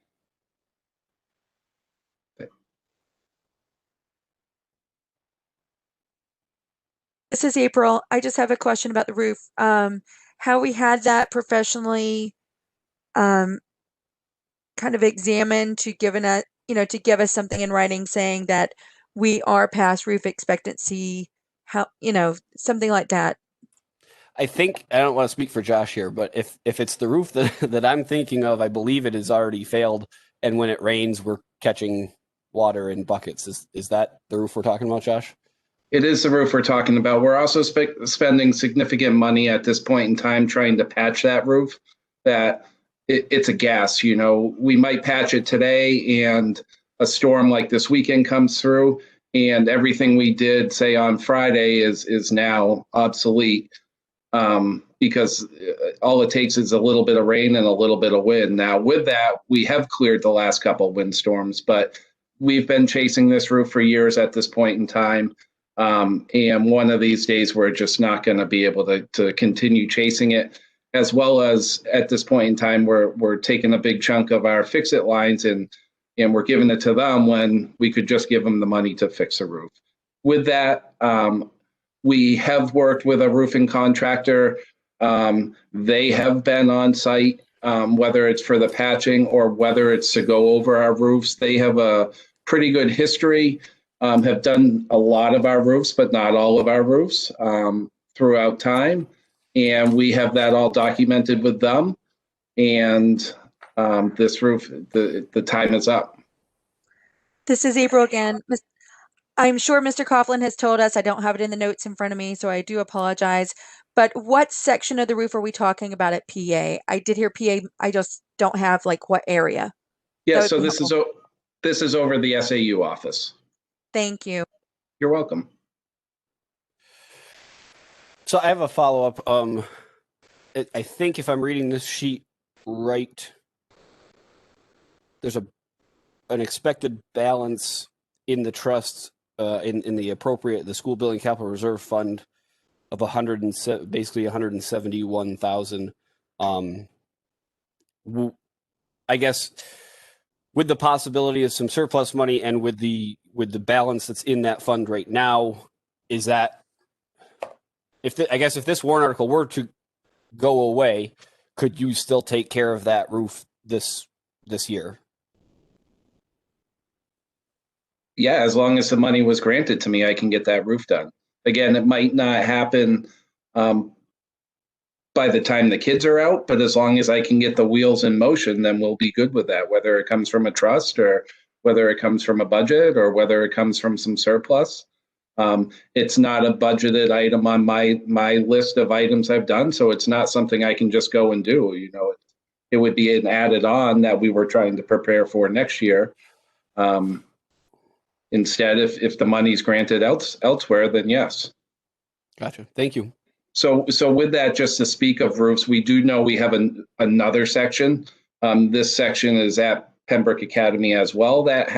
This is April. I just have a question about the roof. How we had that professionally kind of examined to give us something in writing saying that we are past roof expectancy, something like that.
I think I don't want to speak for Josh here, but if it's the roof that I'm thinking of, I believe it has already failed, and when it rains, we're catching water in buckets. Is that the roof we're talking about, Josh?
It is the roof we're talking about. We're also spending significant money at this point in time trying to patch that roof. That it's a guess. We might patch it today, and a storm like this weekend comes through, and everything we did, say on Friday, is now obsolete. Because all it takes is a little bit of rain and a little bit of wind. Now, with that, we have cleared the last couple of windstorms, but we've been chasing this roof for years at this point in time. And one of these days, we're just not going to be able to continue chasing it. As well as at this point in time, we're taking a big chunk of our fix-it lines and we're giving it to them when we could just give them the money to fix a roof. With that, we have worked with a roofing contractor. They have been on site, whether it's for the patching or whether it's to go over our roofs. They have a pretty good history, have done a lot of our roofs, but not all of our roofs throughout time. And we have that all documented with them. And this roof, the time is up.
This is April again. I'm sure Mr. Coughlin has told us. I don't have it in the notes in front of me, so I do apologize. But what section of the roof are we talking about at PA? I did hear PA. I just don't have what area.
Yeah, so this is over the SAU office.
Thank you.
You're welcome.
So I have a follow-up. I think if I'm reading this sheet right, there's an expected balance in the trust in the school building capital reserve fund of basically 171,000. I guess with the possibility of some surplus money and with the balance that's in that fund right now, is that if this warrant article were to go away, could you still take care of that roof this year?
yeah, as long as the money was granted to me, I can get that roof done. Again, it might not happen by the time the kids are out, but as long as I can get the wheels in motion, then we'll be good with that, whether it comes from a trust or whether it comes from a budget or whether it comes from some surplus. It's not a budgeted item on my list of items I've done, so it's not something I can just go and do. You know, it would be an added on that we were trying to prepare for next year. Instead, if the money's granted elsewhere, then yes.
Gotcha. Thank you.
So with that, just to speak of roofs, we do know we have another section. This section is at Pembroke Academy as well. That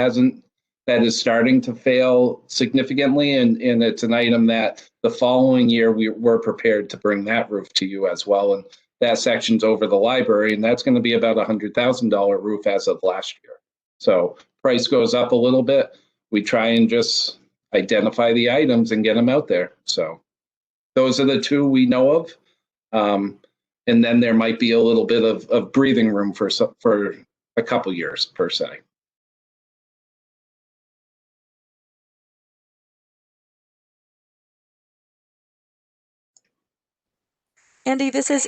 is starting to fail significantly, and it's an item that the following year we're prepared to bring that roof to you as well. And that section's over the library, and that's going to be about $100,000 roof as of last year. So price goes up a little bit. We try and just identify the items and get them out there. So those are the two we know of. And then there might be a little bit of breathing room for a couple years per se.
Andy, this is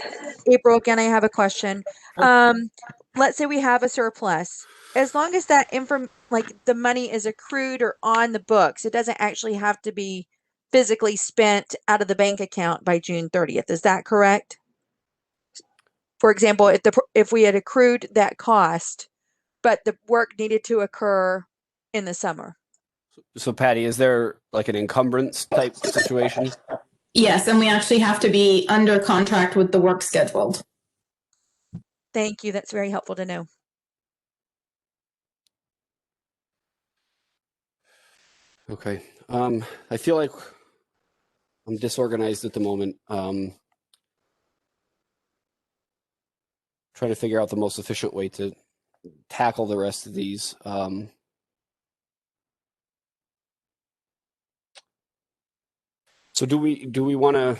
April again. I have a question. Let's say we have a surplus. As long as that like the money is accrued or on the books, it doesn't actually have to be physically spent out of the bank account by June 30th. Is that correct? For example, if we had accrued that cost, but the work needed to occur in the summer.
So Patty, is there like an encumbrance type situation?
Yes, and we actually have to be under contract with the work scheduled.
Thank you. That's very helpful to know.
Okay. I feel like I'm disorganized at the moment. Trying to figure out the most efficient way to tackle the rest of these. So do we want to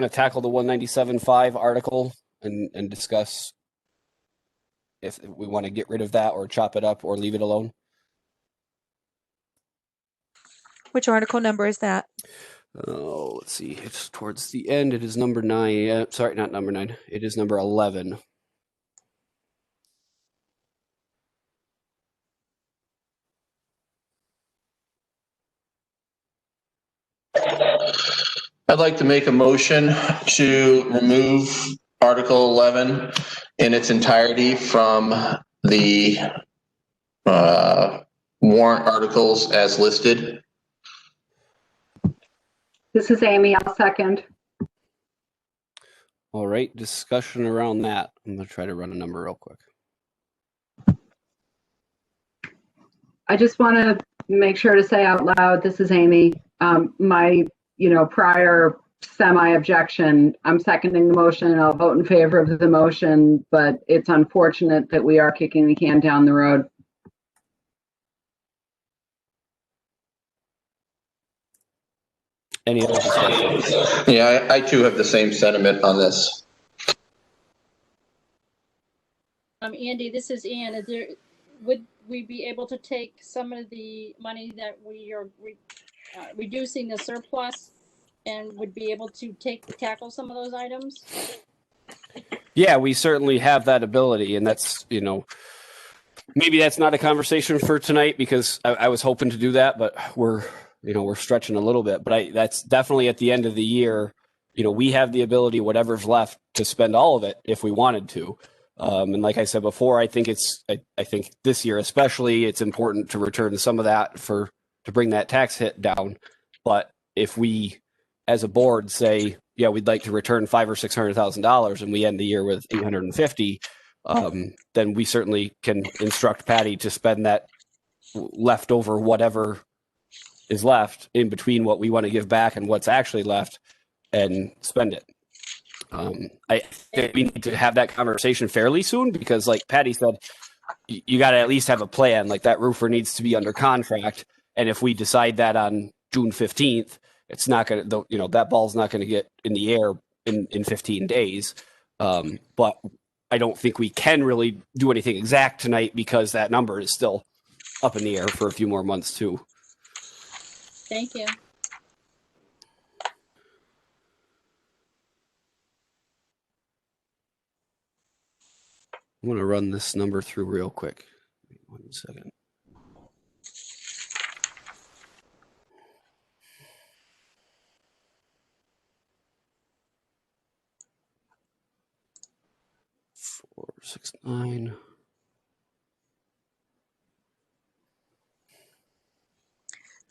tackle the 197.5 article and discuss if we want to get rid of that or chop it up or leave it alone?
Which article number is that?
Oh, let's see. It's towards the end. It is number 9. Sorry, not number 9. It is number 11.
I'd like to make a motion to remove Article 11 in its entirety from the warrant articles as listed.
This is Amy. I'll second.
All right, discussion around that. I'm going to try to run a number real quick.
I just want to make sure to say out loud, this is Amy. My, prior semi-objection, I'm seconding the motion. I'll vote in favor of the motion, but it's unfortunate that we are kicking the can down the road.
Any other discussion?
Yeah, I too have the same sentiment on this.
Andy, this is Ann. Would we be able to take some of the money that we are reducing the surplus and would be able to tackle some of those items?
Yeah, we certainly have that ability, and that's, maybe that's not a conversation for tonight because I was hoping to do that, but we're stretching a little bit. But that's definitely at the end of the year. We have the ability, whatever's left, to spend all of it if we wanted to. And like I said before, I think I think this year especially, it's important to return some of that to bring that tax hit down. But if we, as a board, say, yeah, we'd like to return $500,000 or $600,000, and we end the year with 850, then we certainly can instruct Patty to spend that leftover whatever is left in between what we want to give back and what's actually left, and spend it. I think we need to have that conversation fairly soon because, like Patty said, you got to at least have a plan. Like that roofer needs to be under contract, and if we decide that on June 15th, it's not going to, that ball's not going to get in the air in 15 days. But I don't think we can really do anything exact tonight because that number is still up in the air for a few more months too.
Thank you.
I'm going to run this number through real quick. 1 second. Four, 6, 9.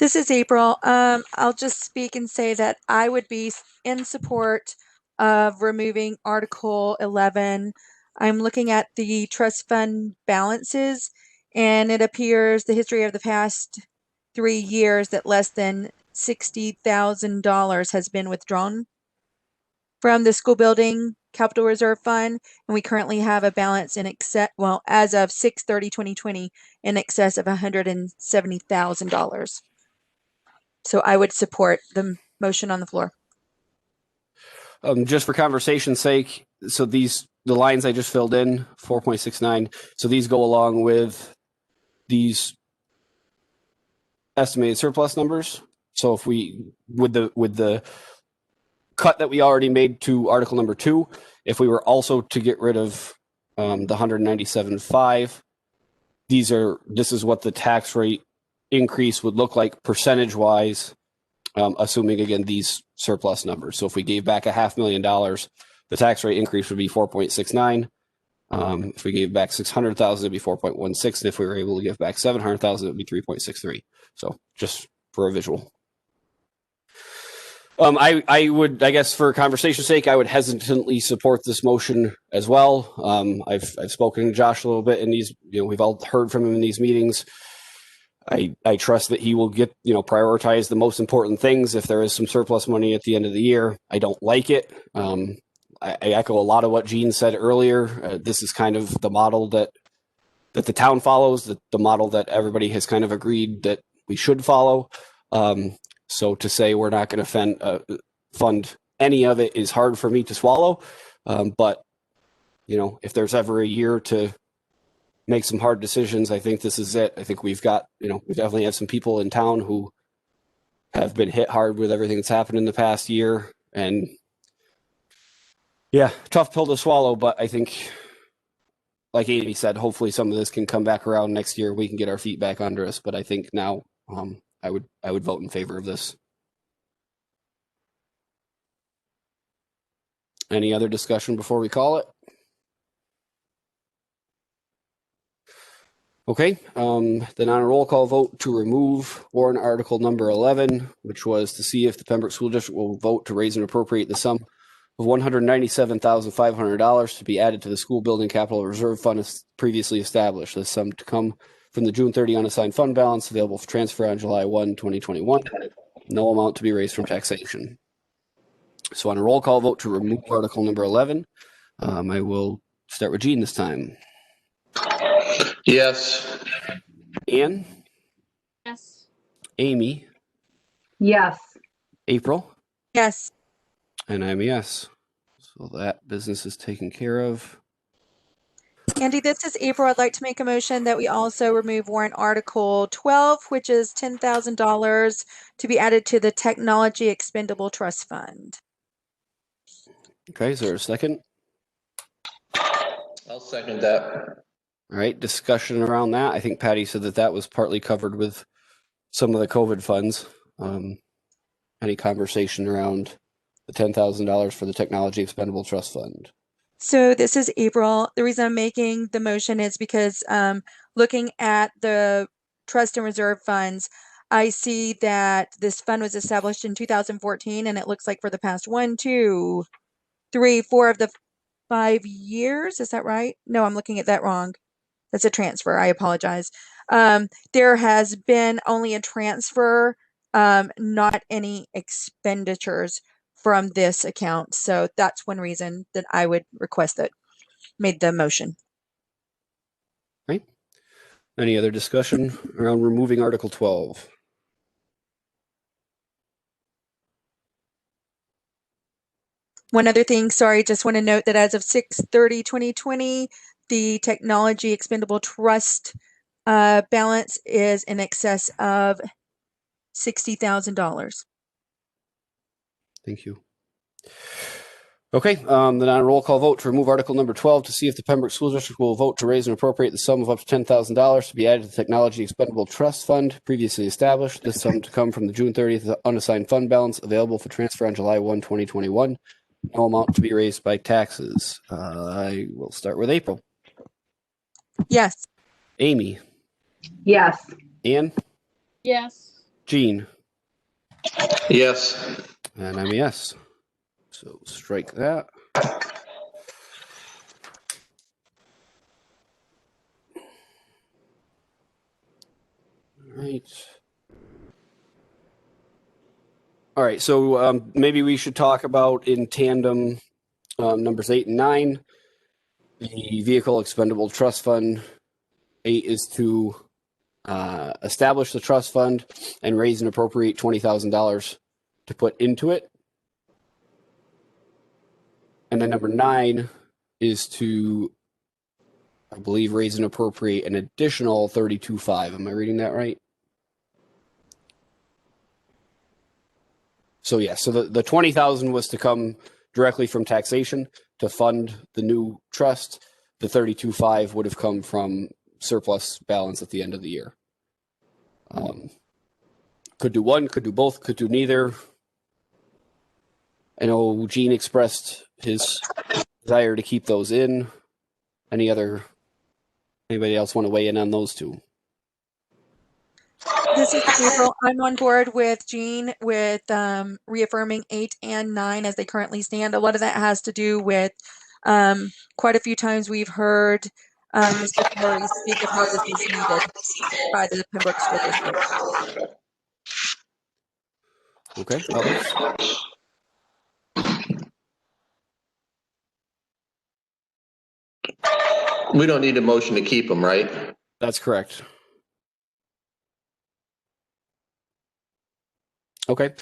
This is April. I'll just speak and say that I would be in support of removing Article 11. I'm looking at the trust fund balances, and it appears the history of the past 3 years that less than $60,000 has been withdrawn from the school building capital reserve fund, and we currently have a balance in excess, well, as of 6/30/2020, in excess of $170,000. So I would support the motion on the floor.
Just for conversation's sake, so the lines I just filled in, 4.69, so these go along with these estimated surplus numbers. So if we, with the cut that we already made to article number 2, if we were also to get rid of the 197.5, this is what the tax rate increase would look like percentage wise, assuming again these surplus numbers. So if we gave back $500,000, the tax rate increase would be 4.69. If we gave back 600,000, it'd be 4.16, and if we were able to give back 700,000, it'd be 3.63. So just for a visual. I would, I guess, for conversation's sake, I would hesitantly support this motion as well. I've spoken to Josh a little bit in these, we've all heard from him in these meetings. I trust that he will get, prioritize the most important things if there is some surplus money at the end of the year. I don't like it. I echo a lot of what Gene said earlier. This is kind of the model that the town follows, the model that everybody has kind of agreed that we should follow. So to say we're not going to fund any of it is hard for me to swallow. But, if there's ever a year to make some hard decisions, I think this is it. I think we've got, we definitely have some people in town who have been hit hard with everything that's happened in the past year. And yeah, tough pill to swallow, but I think, like Amy said, hopefully some of this can come back around next year. We can get our feet back under us. But I think now I would vote in favor of this. Any other discussion before we call it? Okay, then on a roll call vote to remove warrant article number 11, which was to see if the Pembroke School District will vote to raise and appropriate the sum of $197,500 to be added to the school building capital reserve fund as previously established. This sum to come from the June 30 unassigned fund balance available for transfer on July 1, 2021. No amount to be raised from taxation. So on a roll call vote to remove article number 11, I will start with Gene this time.
Yes.
Ann?
Yes.
Amy?
Yes.
April?
Yes.
And I'm a yes. So that business is taken care of.
Andy, this is April. I'd like to make a motion that we also remove warrant article 12, which is $10,000 to be added to the technology expendable trust fund.
Okay, is there a second?
I'll second that.
All right, discussion around that. I think Patty said that was partly covered with some of the COVID funds. Any conversation around the $10,000 for the technology expendable trust fund?
So this is April. The reason I'm making the motion is because looking at the trust and reserve funds, I see that this fund was established in 2014, and it looks like for the past 1, 2, 3, 4 of the 5 years. Is that right? No, I'm looking at that wrong. That's a transfer. I apologize. There has been only a transfer, not any expenditures from this account. So that's one reason that I would request that made the motion.
Right. Any other discussion around removing Article 12?
One other thing, sorry, just want to note that as of 6/30/2020, the technology expendable trust balance is in excess of $60,000.
Thank you. Okay, then on a roll call vote to remove Article number 12 to see if the Pembroke School District will vote to raise and appropriate the sum of up to $10,000 to be added to the Technology Expendable Trust Fund previously established. This sum to come from the June 30th unassigned fund balance available for transfer on July 1, 2021. No amount to be raised by taxes. I will start with April.
Yes.
Amy.
Yes.
Ann.
Yes.
Jean.
Yes.
And I'm a yes. So strike that. All right. So maybe we should talk about in tandem numbers 8 and 9. The Vehicle Expendable Trust Fund. 8 is to establish the trust fund and raise and appropriate $20,000 to put into it. And then number 9 is to, I believe, raise and appropriate an additional $32,500. Am I reading that right? So yeah, so the $20,000 was to come directly from taxation to fund the new trust. The $32,500 would have come from surplus balance at the end of the year. Could do one, could do both, could do neither. I know Gene expressed his desire to keep those in. Anybody else want to weigh in on those two?
This is April. I'm on board with Jean with reaffirming 8 and 9 as they currently stand. A lot of that has to do with quite a few times we've heard Mr. Corey speak of how this is needed by the Pembroke School District.
Okay, others?
We don't need a motion to keep them, right?
That's correct. Okay.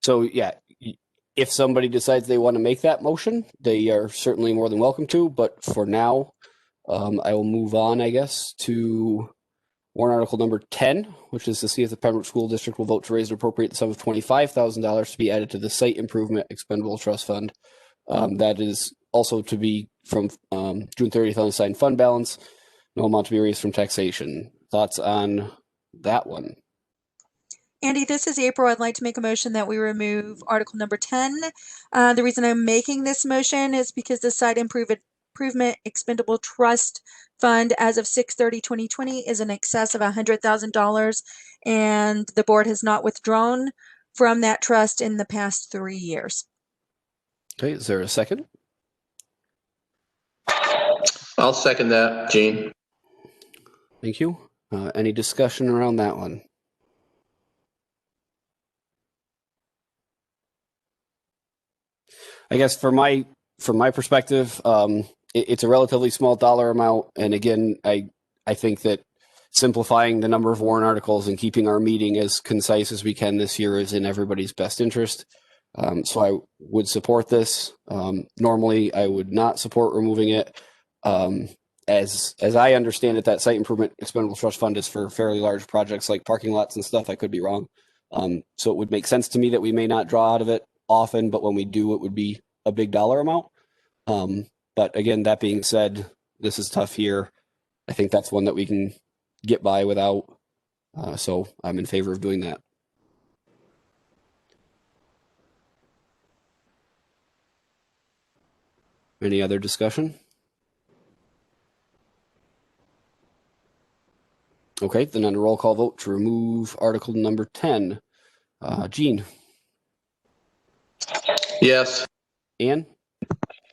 So yeah, if somebody decides they want to make that motion, they are certainly more than welcome to. But for now, I will move on, I guess, to warrant article number 10, which is to see if the Pembroke School District will vote to raise and appropriate the sum of $25,000 to be added to the Site Improvement Expendable Trust Fund. That is also to be from June 30th unassigned fund balance. No amount to be raised from taxation. Thoughts on that one?
Andy, this is April. I'd like to make a motion that we remove article number 10. The reason I'm making this motion is because the Site Improvement Expendable Trust Fund as of 6/30/2020 is in excess of $100,000, and the board has not withdrawn from that trust in the past 3 years.
Okay, is there a second?
I'll second that, Gene.
Thank you. Any discussion around that one? I guess from my perspective, it's a relatively small dollar amount, and again, I think that simplifying the number of warrant articles and keeping our meeting as concise as we can this year is in everybody's best interest. So I would support this. Normally, I would not support removing it. As I understand it, that Site Improvement Expendable Trust Fund is for fairly large projects like parking lots and stuff. I could be wrong. So it would make sense to me that we may not draw out of it often, but when we do, it would be a big dollar amount. But again, that being said, this is tough here. I think that's one that we can get by without. So I'm in favor of doing that. Any other discussion? Okay, then on a roll call vote to remove article number 10. Jean?
Yes.
Ann?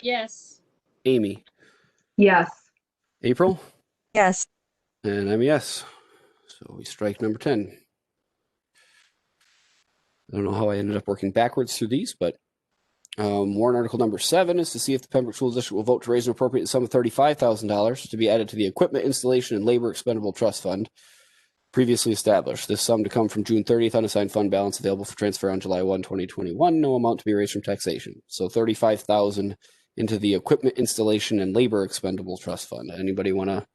Yes.
Amy?
Yes.
April?
Yes.
And I'm a yes. So we strike number 10. I don't know how I ended up working backwards through these, but warrant article number 7 is to see if the Pembroke School District will vote to raise and appropriate the sum of $35,000 to be added to the Equipment Installation and Labor Expendable Trust Fund previously established. This sum to come from June 30th unassigned fund balance available for transfer on July 1, 2021. No amount to be raised from taxation. So $35,000 into the Equipment Installation and Labor Expendable Trust Fund. Anybody want to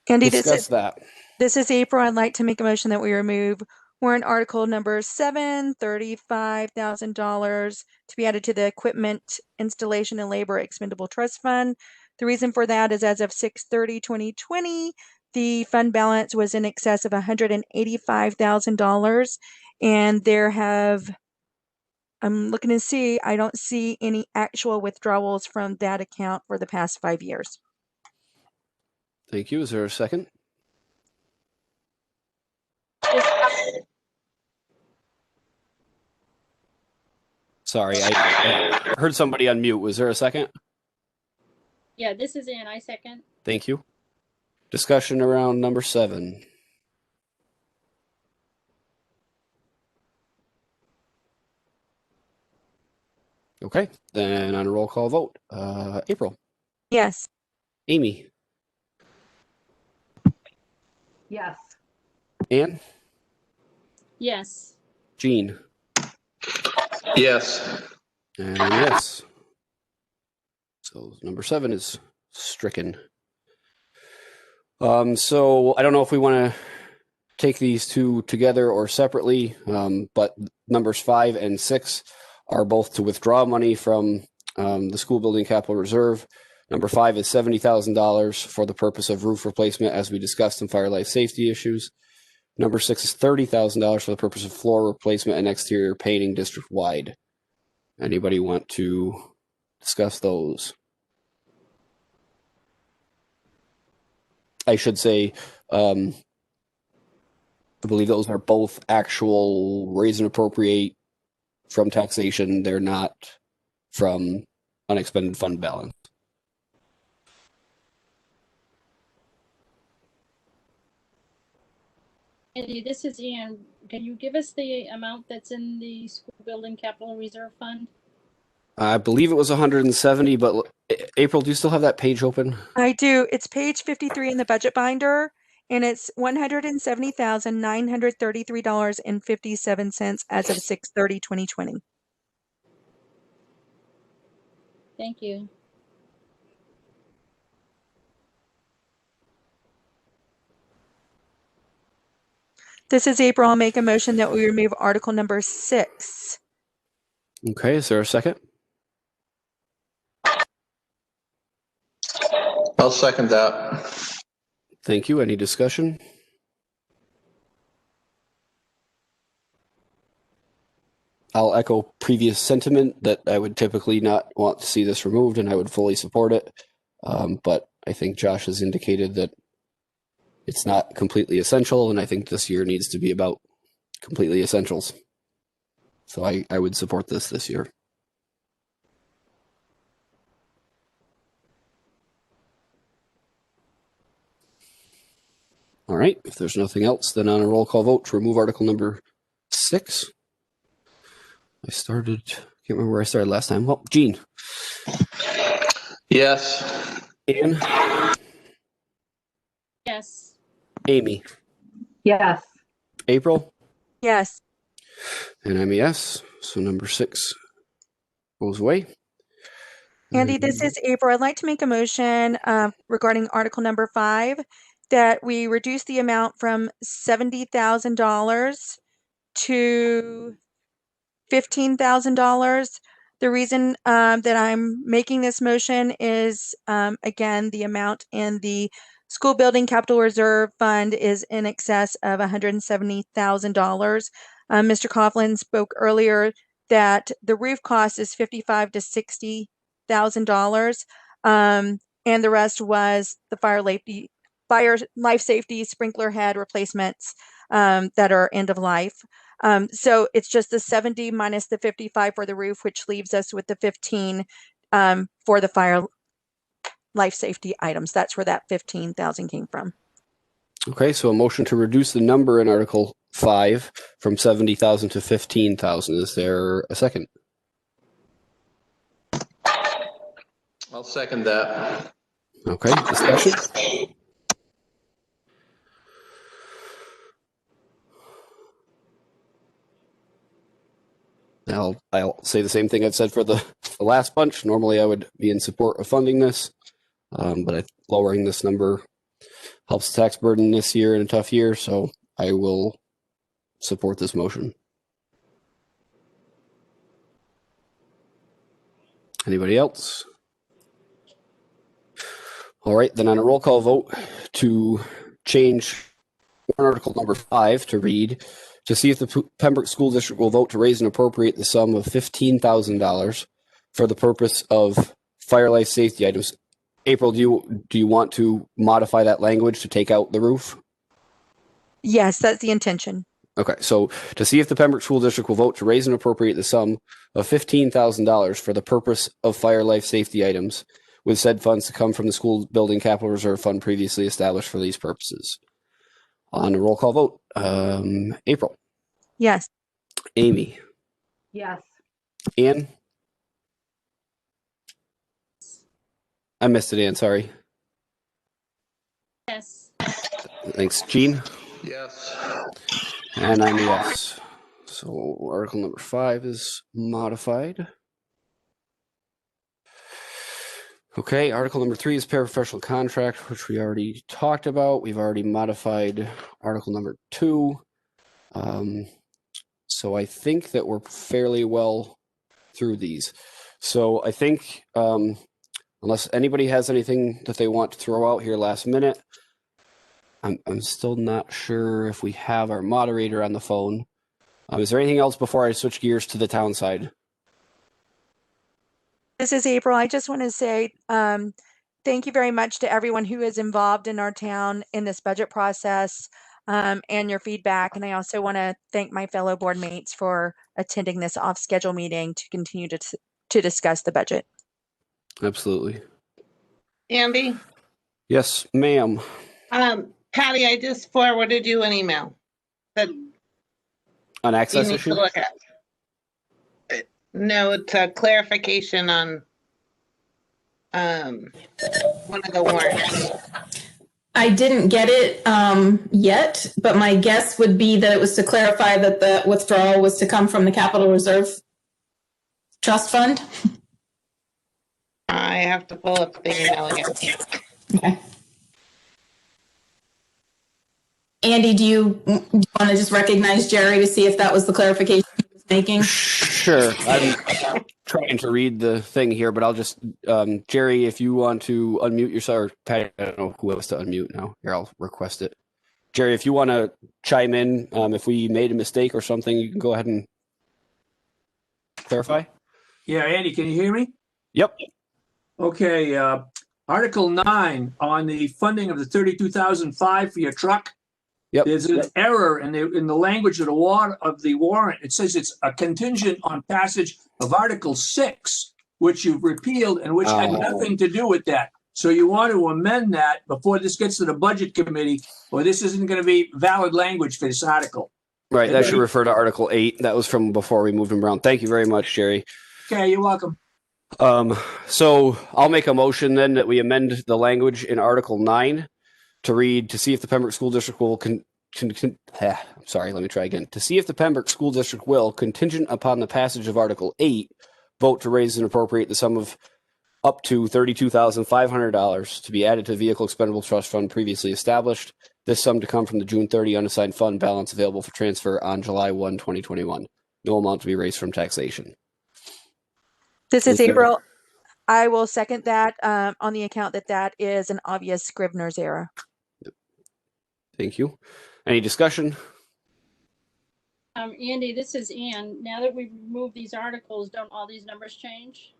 Andy,
discuss that.
this is April. I'd like to make a motion that we remove warrant article number 7, $35,000 to be added to the equipment installation and labor expendable trust fund. The reason for that is as of 6/30/2020, the fund balance was in excess of $185,000, and I'm looking to see, I don't see any actual withdrawals from that account for the past 5 years.
Thank you. Is there a second? Sorry, I heard somebody unmute. Was there a second?
Yeah, this is Ann. I second.
Thank you. Discussion around number 7. Okay, then on a roll call vote. April,
Yes.
Amy,
Yes.
Ann,
Yes.
Jean,
Yes.
and yes. So number 7 is stricken. So I don't know if we want to take these two together or separately, but numbers 5 and 6 are both to withdraw money from the school building capital reserve. Number 5 is $70,000 for the purpose of roof replacement, as we discussed, in fire life safety issues. Number 6 is $30,000 for the purpose of floor replacement and exterior painting district wide. Anybody want to discuss those? I should say, I believe those are both actual raise and appropriate from taxation. They're not from unexpended fund balance.
Andy, this is Ann. Can you give us the amount that's in the school building capital reserve fund?
I believe it was 170, but April, do you still have that page open?
I do. It's page 53 in the budget binder, and it's $170,933.57 as of 6/30/2020.
Thank you.
This is April. I'll make a motion that we remove article number 6.
Okay, is there a second?
I'll second that.
Thank you. Any discussion? I'll echo previous sentiment that I would typically not want to see this removed, and I would fully support it. But I think Josh has indicated that it's not completely essential, and I think this year needs to be about completely essentials. So I would support this year. All right, if there's nothing else, then on a roll call vote to remove article number 6. Can't remember where I started last time. Well, Jean.
Yes.
Ann.
Yes.
Amy.
Yes.
April.
Yes.
And I'm a yes. So number 6 goes away.
Andy, this is April. I'd like to make a motion regarding article number 5 that we reduce the amount from $70,000 to $15,000. The reason that I'm making this motion is, again, the amount in the school building capital reserve fund is in excess of $170,000. Mr. Coughlin spoke earlier that the roof cost is $55,000 to $60,000, and the rest was the fire life safety sprinkler head replacements that are end of life. So it's just the 70 minus the 55 for the roof, which leaves us with the 15 for the fire life safety items. That's where that 15,000 came from.
Okay, so a motion to reduce the number in Article 5 from 70,000 to 15,000. Is there a second?
I'll second that.
Okay, discussion? I'll say the same thing I've said for the last bunch. Normally I would be in support of funding this, but lowering this number Helps the tax burden this year in a tough year, so I will support this motion. Anybody else? All right, then on a roll call vote to change warrant article number 5 to read, to see if the Pembroke School District will vote to raise and appropriate the sum of $15,000 for the purpose of fire life safety items. April, do you want to modify that language to take out the roof?
Yes, that's the intention.
Okay, so to see if the Pembroke School District will vote to raise and appropriate the sum of $15,000 for the purpose of fire life safety items, with said funds to come from the school building capital reserve fund previously established for these purposes. On a roll call vote, April,
Yes.
Amy,
Yes.
Ann? I missed it, Ann, sorry.
Yes.
Thanks, Jean?
Yes.
And I'm a yes. So article number 5 is modified. Okay, article number 3 is paraprofessional contract, which we already talked about. We've already modified article number 2. So I think that we're fairly well through these. So I think, unless anybody has anything that they want to throw out here last minute, I'm still not sure if we have our moderator on the phone. Is there anything else before I switch gears to the town side?
This is April. I just want to say thank you very much to everyone who is involved in our town in this budget process and your feedback. And I also want to thank my fellow board mates for attending this off-schedule meeting to continue to discuss the budget.
Absolutely.
Andy,
Yes, ma'am.
Patty, I just forwarded you an email that
An
you
access
need
issue?
to look at. No, it's a clarification on one of the warrants.
I didn't get it yet, but my guess would be that it was to clarify that the withdrawal was to come from the Capital Reserve Trust Fund.
I have to pull up the email again.
Okay. Andy, do you want to just recognize Jerry to see if that was the clarification he was making?
Sure. I'm trying to read the thing here, but I'll just, Jerry, if you want to unmute yourself, or Patty, I don't know who else to unmute now. Here, I'll request it. Jerry, if you want to chime in, if we made a mistake or something, you can go ahead and clarify.
Yeah, Andy, can you hear me?
Yep.
Okay, Article 9 on the funding of the 32,005 for your truck.
Yep.
There's an error in the language of the warrant. It says it's a contingent on passage of Article 6, which you've repealed and which had nothing to do with that. So you want to amend that before this gets to the budget committee, or this isn't going to be valid language for this article.
Right. That should refer to Article 8. That was from before we moved them around. Thank you very much, Jerry.
Okay, you're welcome.
So I'll make a motion then that we amend the language in Article 9 to read, to see if the Pembroke School District will to see if the Pembroke School District will, contingent upon the passage of Article 8, vote to raise and appropriate the sum of up to $32,500 to be added to the Vehicle Expendable Trust Fund previously established. This sum to come from the June 30 unassigned fund balance available for transfer on July 1, 2021. No amount to be raised from taxation.
This is
Is there-
April. I will second that on the account that is an obvious Scrivener's error.
Thank you. Any discussion?
Andy, this is Ann. Now that we've removed these articles, don't all these numbers change?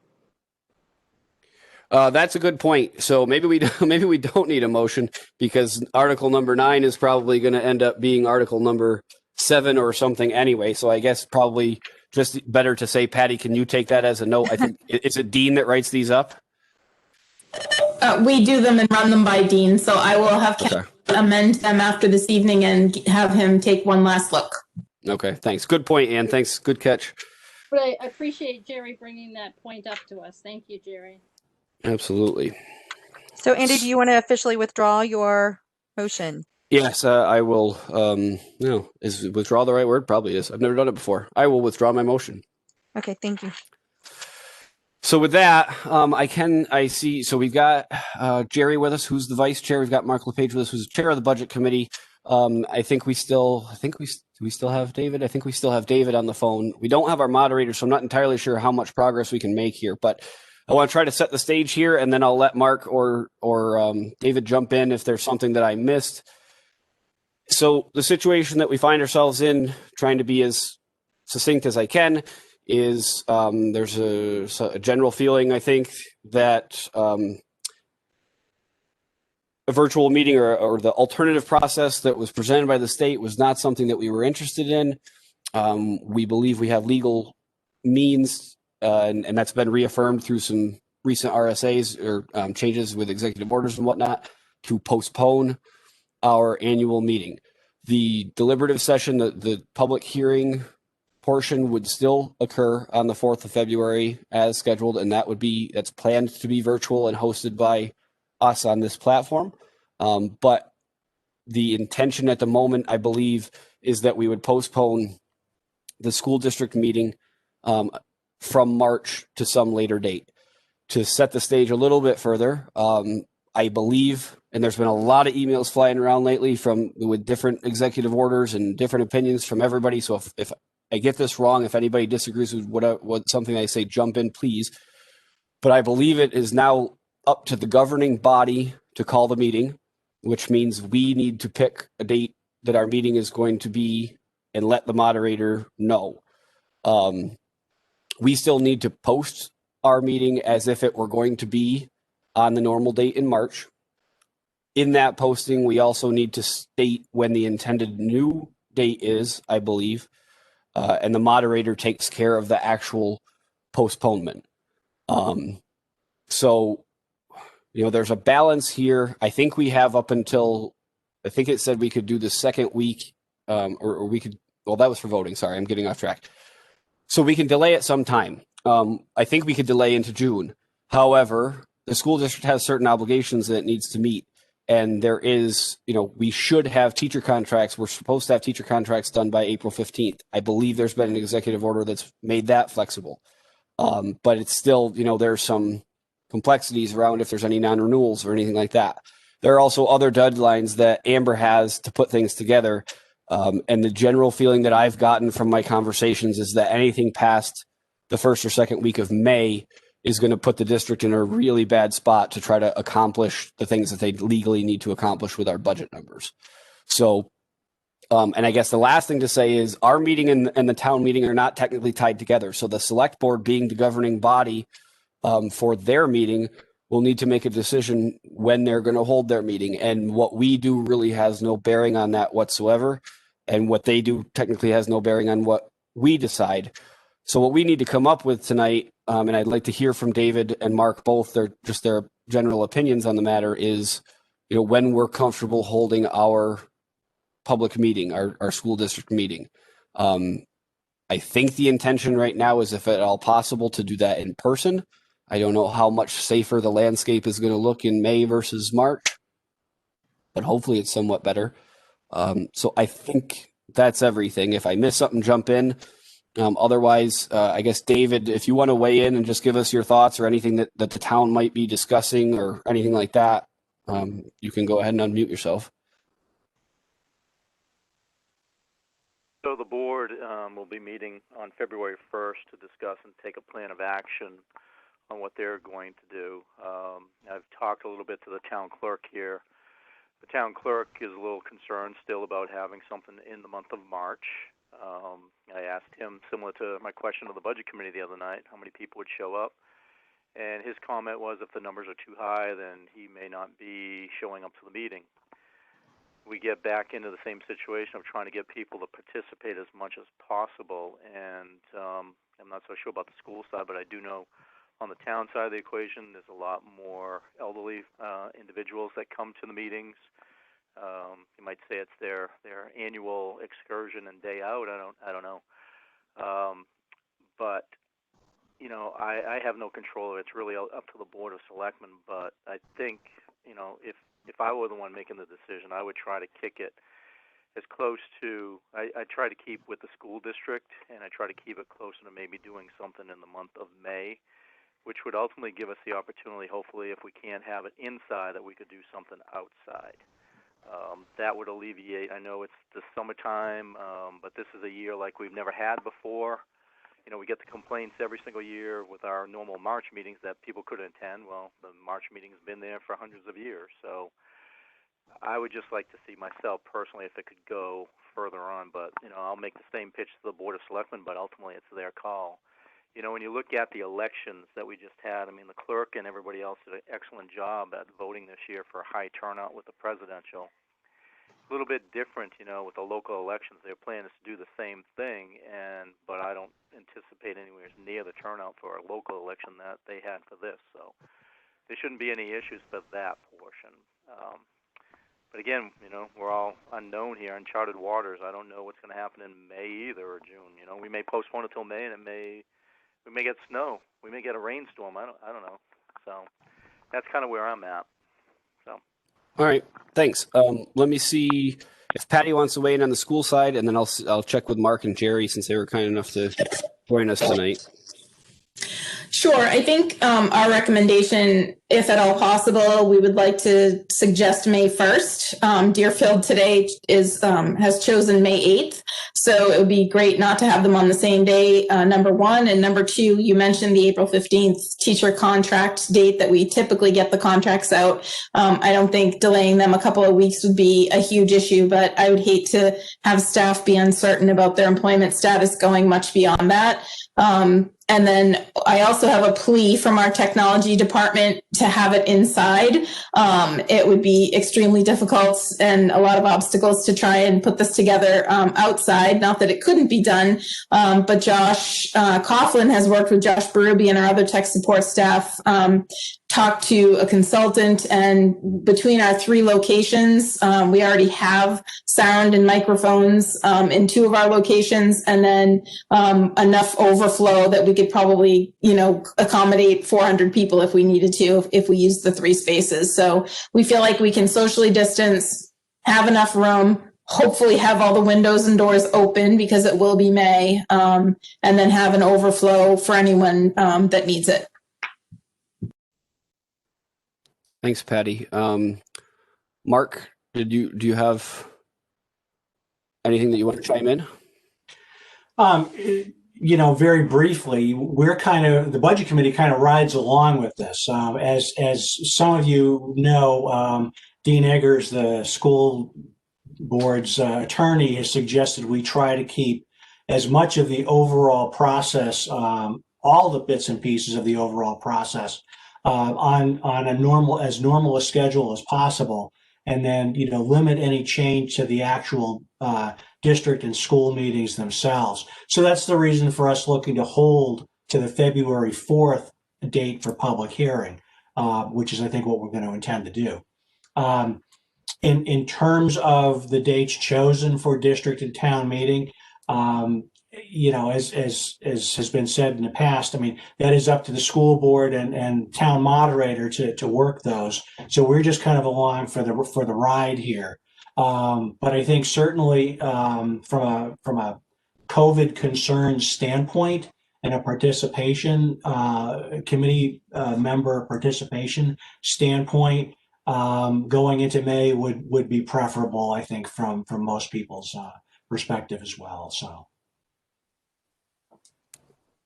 That's a good point. So maybe we don't need a motion, because Article number 9 is probably going to end up being Article number 7 or something anyway. So I guess probably just better to say, Patty, can you take that as a note? I think it's a Dean that writes these up.
We do them and run them by Dean, so I will have Ken amend them after this evening and have him take one last look.
Okay, thanks. Good point, Ann. Thanks. Good catch.
But I appreciate Jerry bringing that point up to us. Thank you, Jerry.
Absolutely.
So Andy, do you want to officially withdraw your motion?
Yes, I will. Is withdraw the right word? Probably is. I've never done it before. I will withdraw my motion.
Okay, thank you.
So with that, I see. So we've got Jerry with us, who's the vice chair. We've got Mark LePage with us, who's the chair of the budget committee. I think we still have David. I think we still have David on the phone. We don't have our moderator, so I'm not entirely sure how much progress we can make here. But I want to try to set the stage here, and then I'll let Mark or David jump in if there's something that I missed. So the situation that we find ourselves in, trying to be as succinct as I can, is there's a general feeling, I think, that a virtual meeting or the alternative process that was presented by the state was not something that we were interested in. We believe we have legal means, and that's been reaffirmed through some recent RSAs or changes with executive orders and whatnot, to postpone our annual meeting. The deliberative session, the public hearing portion would still occur on the 4th of February as scheduled, and that's planned to be virtual and hosted by us on this platform. But the intention at the moment, I believe, is that we would postpone the school district meeting from March to some later date. To set the stage a little bit further, I believe, and there's been a lot of emails flying around lately with different executive orders and different opinions from everybody. So if I get this wrong, if anybody disagrees with what something I say, jump in, please. But I believe it is now up to the governing body to call the meeting, which means we need to pick a date that our meeting is going to be and let the moderator know. We still need to post our meeting as if it were going to be on the normal date in March. In that posting, we also need to state when the intended new date is, I believe, and the moderator takes care of the actual postponement. So, there's a balance here. I think we have up until, I think it said we could do the second week, or we could, well, that was for voting. Sorry, I'm getting off track. So we can delay it some time. I think we could delay into June. However, the school district has certain obligations that it needs to meet. And there is, we should have teacher contracts. We're supposed to have teacher contracts done by April 15th. I believe there's been an executive order that's made that flexible. But it's still, there's some complexities around if there's any non-renewals or anything like that. There are also other deadlines that Amber has to put things together. And the general feeling that I've gotten from my conversations is that anything past the first or second week of May is going to put the district in a really bad spot to try to accomplish the things that they legally need to accomplish with our budget numbers. So, and I guess the last thing to say is our meeting and the town meeting are not technically tied together. So the select board, being the governing body for their meeting, will need to make a decision when they're going to hold their meeting. And what we do really has no bearing on that whatsoever. And what they do technically has no bearing on what we decide. So what we need to come up with tonight, and I'd like to hear from David and Mark both, their general opinions on the matter, is when we're comfortable holding our public meeting, our school district meeting. I think the intention right now is, if at all possible, to do that in person. I don't know how much safer the landscape is going to look in May versus March, but hopefully it's somewhat better. So I think that's everything. If I miss something, jump in. Otherwise, I guess, David, if you want to weigh in and just give us your thoughts or anything that the town might be discussing or anything like that, you can go ahead and unmute yourself.
So the board will be meeting on February 1st to discuss and take a plan of action on what they're going to do. I've talked a little bit to the town clerk here. The town clerk is a little concerned still about having something in the month of March. I asked him, similar to my question to the budget committee the other night, how many people would show up. And his comment was, if the numbers are too high, then he may not be showing up to the meeting. We get back into the same situation of trying to get people to participate as much as possible. And I'm not so sure about the school side, but I do know on the town side of the equation, there's a lot more elderly individuals that come to the meetings. You might say it's their annual excursion and day out. I don't know. But I have no control. It's really up to the Board of Selectmen. But I think if I were the one making the decision, I would try to kick it as close to. I try to keep with the school district, and I try to keep it closer to maybe doing something in the month of May, which would ultimately give us the opportunity, hopefully, if we can't have it inside, that we could do something outside. That would alleviate, I know it's the summertime, but this is a year like we've never had before. You know, we get the complaints every single year with our normal March meetings that people couldn't attend. Well, the March meeting's been there for hundreds of years, so I would just like to see myself personally if it could go further on. But, you know, I'll make the same pitch to the Board of Selectmen, but ultimately it's their call. You know, when you look at the elections that we just had, I mean, the clerk and everybody else did an excellent job at voting this year for a high turnout with the presidential. A little bit different, you know, with the local elections. Their plan is to do the same thing, but I don't anticipate anywhere near the turnout for a local election that they had for this. So there shouldn't be any issues for that portion. But again, you know, we're all unknown here, uncharted waters. I don't know what's going to happen in May either or June. You know, we may postpone it till May, and we may get snow. We may get a rainstorm. I don't know. So that's kind of where I'm at. So.
All right, thanks. Let me see if Patty wants to weigh in on the school side, and then I'll check with Mark and Jerry since they were kind enough to join us tonight.
Sure. I think our recommendation, if at all possible, we would like to suggest May 1st. Deerfield today has chosen May 8th. So it would be great not to have them on the same day, number one. And number two, you mentioned the April 15th teacher contract date that we typically get the contracts out. I don't think delaying them a couple of weeks would be a huge issue, but I would hate to have staff be uncertain about their employment status going much beyond that. And then I also have a plea from our technology department to have it inside. It would be extremely difficult and a lot of obstacles to try and put this together outside. Not that it couldn't be done, but Josh Coughlin has worked with Josh Berube and our other tech support staff, talked to a consultant, and between our 3 locations, we already have sound and microphones in 2 of our locations, and then enough overflow that we could probably, accommodate 400 people if we needed to, if we used the 3 spaces. So we feel like we can socially distance, have enough room, hopefully have all the windows and doors open because it will be May, and then have an overflow for anyone that needs it.
Thanks, Patty. Mark, do you have anything that you want to chime in?
Very briefly, the budget committee kind of rides along with this. As some of you know, Dean Eggers, the school board's attorney, has suggested we try to keep as much of the overall process, all the bits and pieces of the overall process, on as normal a schedule as possible, and then limit any change to the actual district and school meetings themselves. So that's the reason for us looking to hold to the February 4th date for public hearing, which is, I think, what we're going to intend to do. In terms of the dates chosen for district and town meeting, as has been said in the past, I mean, that is up to the school board and town moderator to work those. So we're just kind of along for the ride here. But I think certainly from a COVID concern standpoint and a participation committee member participation standpoint, going into May would be preferable, I think, from most people's perspective as well. So.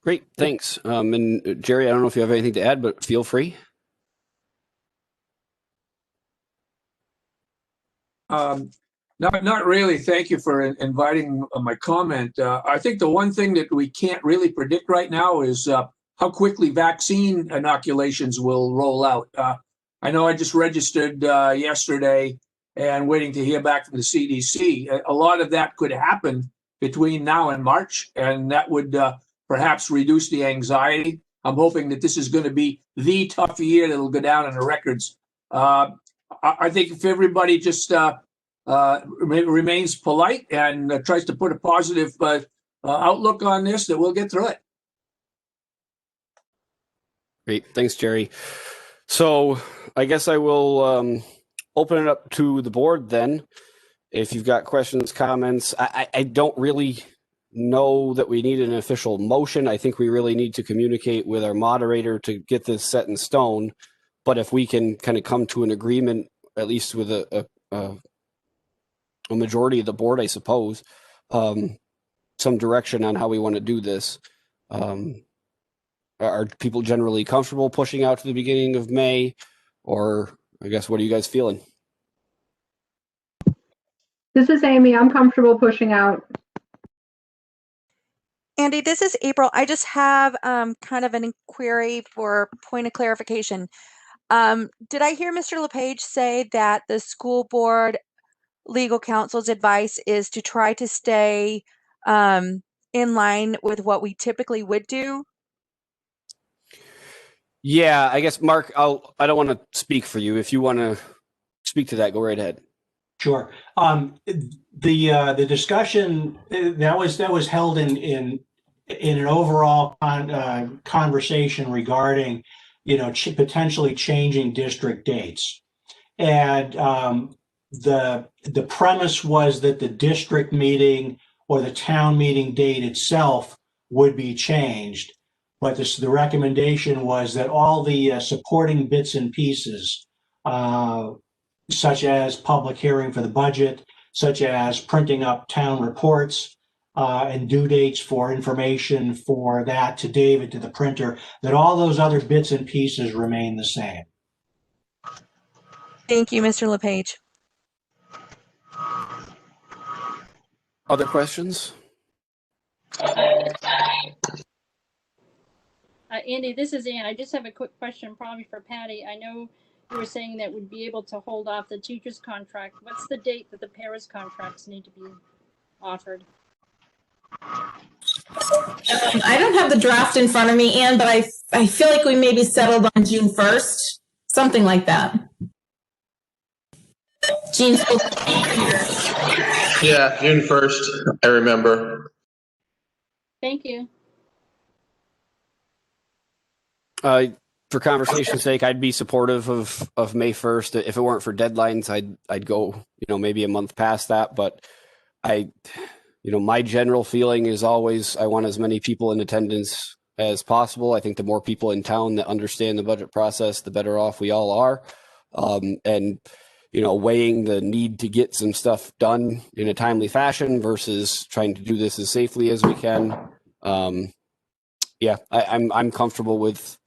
Great, thanks. And Jerry, I don't know if you have anything to add, but feel free.
Not really. Thank you for inviting my comment. I think the one thing that we can't really predict right now is how quickly vaccine inoculations will roll out. I know I just registered yesterday and waiting to hear back from the CDC. A lot of that could happen between now and March, and that would perhaps reduce the anxiety. I'm hoping that this is going to be the tough year that'll go down in the records. I think if everybody just remains polite and tries to put a positive outlook on this, that we'll get through it.
Great. Thanks, Jerry. So I guess I will open it up to the board then. If you've got questions, comments, I don't really know that we need an official motion. I think we really need to communicate with our moderator to get this set in stone. But if we can kind of come to an agreement, at least with a majority of the board, I suppose, some direction on how we want to do this. Are people generally comfortable pushing out to the beginning of May? Or I guess, what are you guys feeling?
This is Amy. I'm comfortable pushing out.
Andy, this is April. I just have kind of an inquiry for point of clarification. Did I hear Mr. LePage say that the school board legal counsel's advice is to try to stay in line with what we typically would do?
Yeah, I guess, Mark, I don't want to speak for you. If you want to speak to that, go right ahead.
Sure. The discussion that was held in an overall conversation regarding, potentially changing district dates, and the premise was that the district meeting or the town meeting date itself would be changed, but the recommendation was that all the supporting bits and pieces, such as public hearing for the budget, such as printing up town reports, and due dates for information for that to David, to the printer, that all those other bits and pieces remain the same.
Thank you, Mr. LePage.
Other questions?
Andy, this is Ann. I just have a quick question, probably for Patty. I know you were saying that we'd be able to hold off the teacher's contract. What's the date that the paras contracts need to be offered?
I don't have the draft in front of me, Anne, but I feel like we maybe settled on June 1st, something like that. June.
Yeah, June 1st, I remember.
Thank you.
For conversation's sake, I'd be supportive of May 1st. If it weren't for deadlines, I'd go, maybe a month past that. But my general feeling is always I want as many people in attendance as possible. I think the more people in town that understand the budget process, the better off we all are. And weighing the need to get some stuff done in a timely fashion versus trying to do this as safely as we can. I'm comfortable with.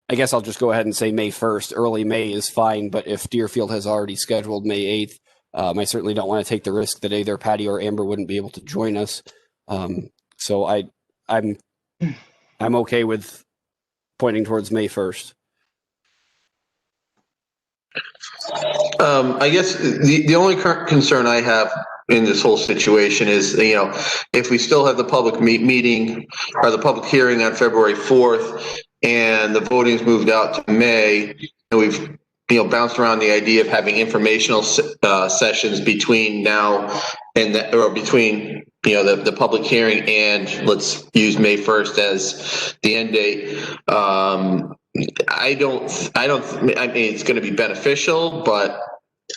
I guess I'll just go ahead and say May 1st. Early May is fine, but if Deerfield has already scheduled May 8th, I certainly don't want to take the risk that either Patty or Amber wouldn't be able to join us. So I'm okay with pointing towards May 1st.
I guess the only concern I have in this whole situation is, if we still have the public meeting or the public hearing on February 4th and the voting's moved out to May, and we've bounced around the idea of having informational sessions between now and between the public hearing and let's use May 1st as the end date. I mean, it's going to be beneficial, but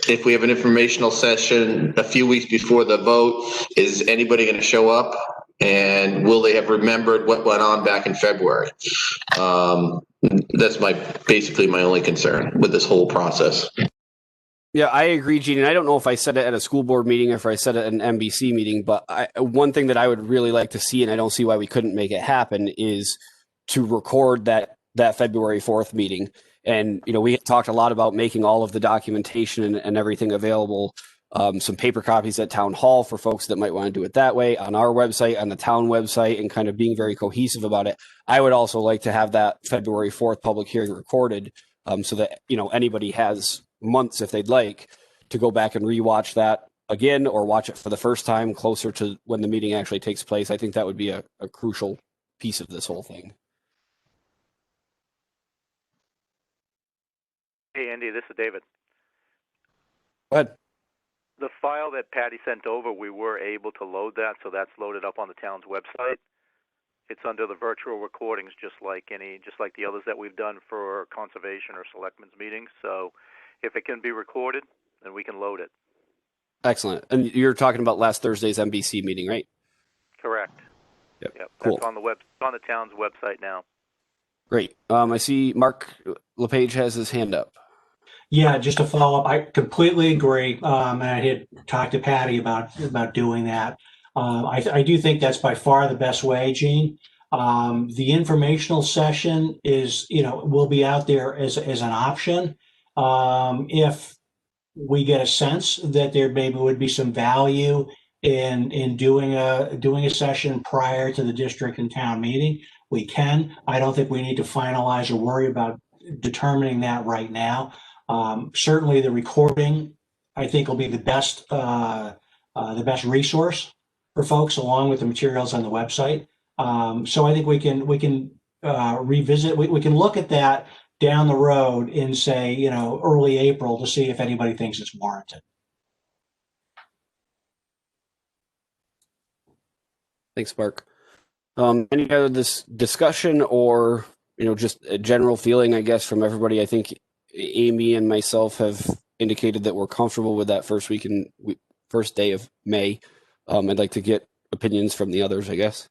if we have an informational session a few weeks before the vote, is anybody going to show up? And will they have remembered what went on back in February? That's basically my only concern with this whole process.
Yeah, I agree, Gene. And I don't know if I said it at a school board meeting or if I said it at an NBC meeting, but one thing that I would really like to see, and I don't see why we couldn't make it happen, is to record that February 4th meeting. And, we talked a lot about making all of the documentation and everything available, some paper copies at town hall for folks that might want to do it that way, on our website, on the town website, and kind of being very cohesive about it. I would also like to have that February 4th public hearing recorded, so that, anybody has months, if they'd like, to go back and rewatch that again or watch it for the first time closer to when the meeting actually takes place. I think that would be a crucial piece of this whole thing.
Hey, Andy, this is David.
Go ahead.
The file that Patty sent over, we were able to load that, so that's loaded up on the town's website. It's under the virtual recordings, just like the others that we've done for conservation or selectmen's meetings. So if it can be recorded, then we can load it.
Excellent. And you're talking about last Thursday's NBC meeting, right?
Correct.
Yep.
Yep.
Cool.
That's on the town's website now.
Great. I see Mark LePage has his hand up.
Yeah, just to follow up, I completely agree. And I had talked to Patty about doing that. I do think that's by far the best way, Gene. The informational session will be out there as an option. If we get a sense that there maybe would be some value in doing a session prior to the district and town meeting, we can. I don't think we need to finalize or worry about determining that right now. Certainly, the recording, I think, will be the best resource for folks, along with the materials on the website. So I think we can revisit. We can look at that down the road in, say, early April to see if anybody thinks it's warranted.
Thanks, Mark. Any other discussion or just a general feeling, I guess, from everybody? I think Amy and myself have indicated that we're comfortable with that first day of May. I'd like to get opinions from the others, I guess.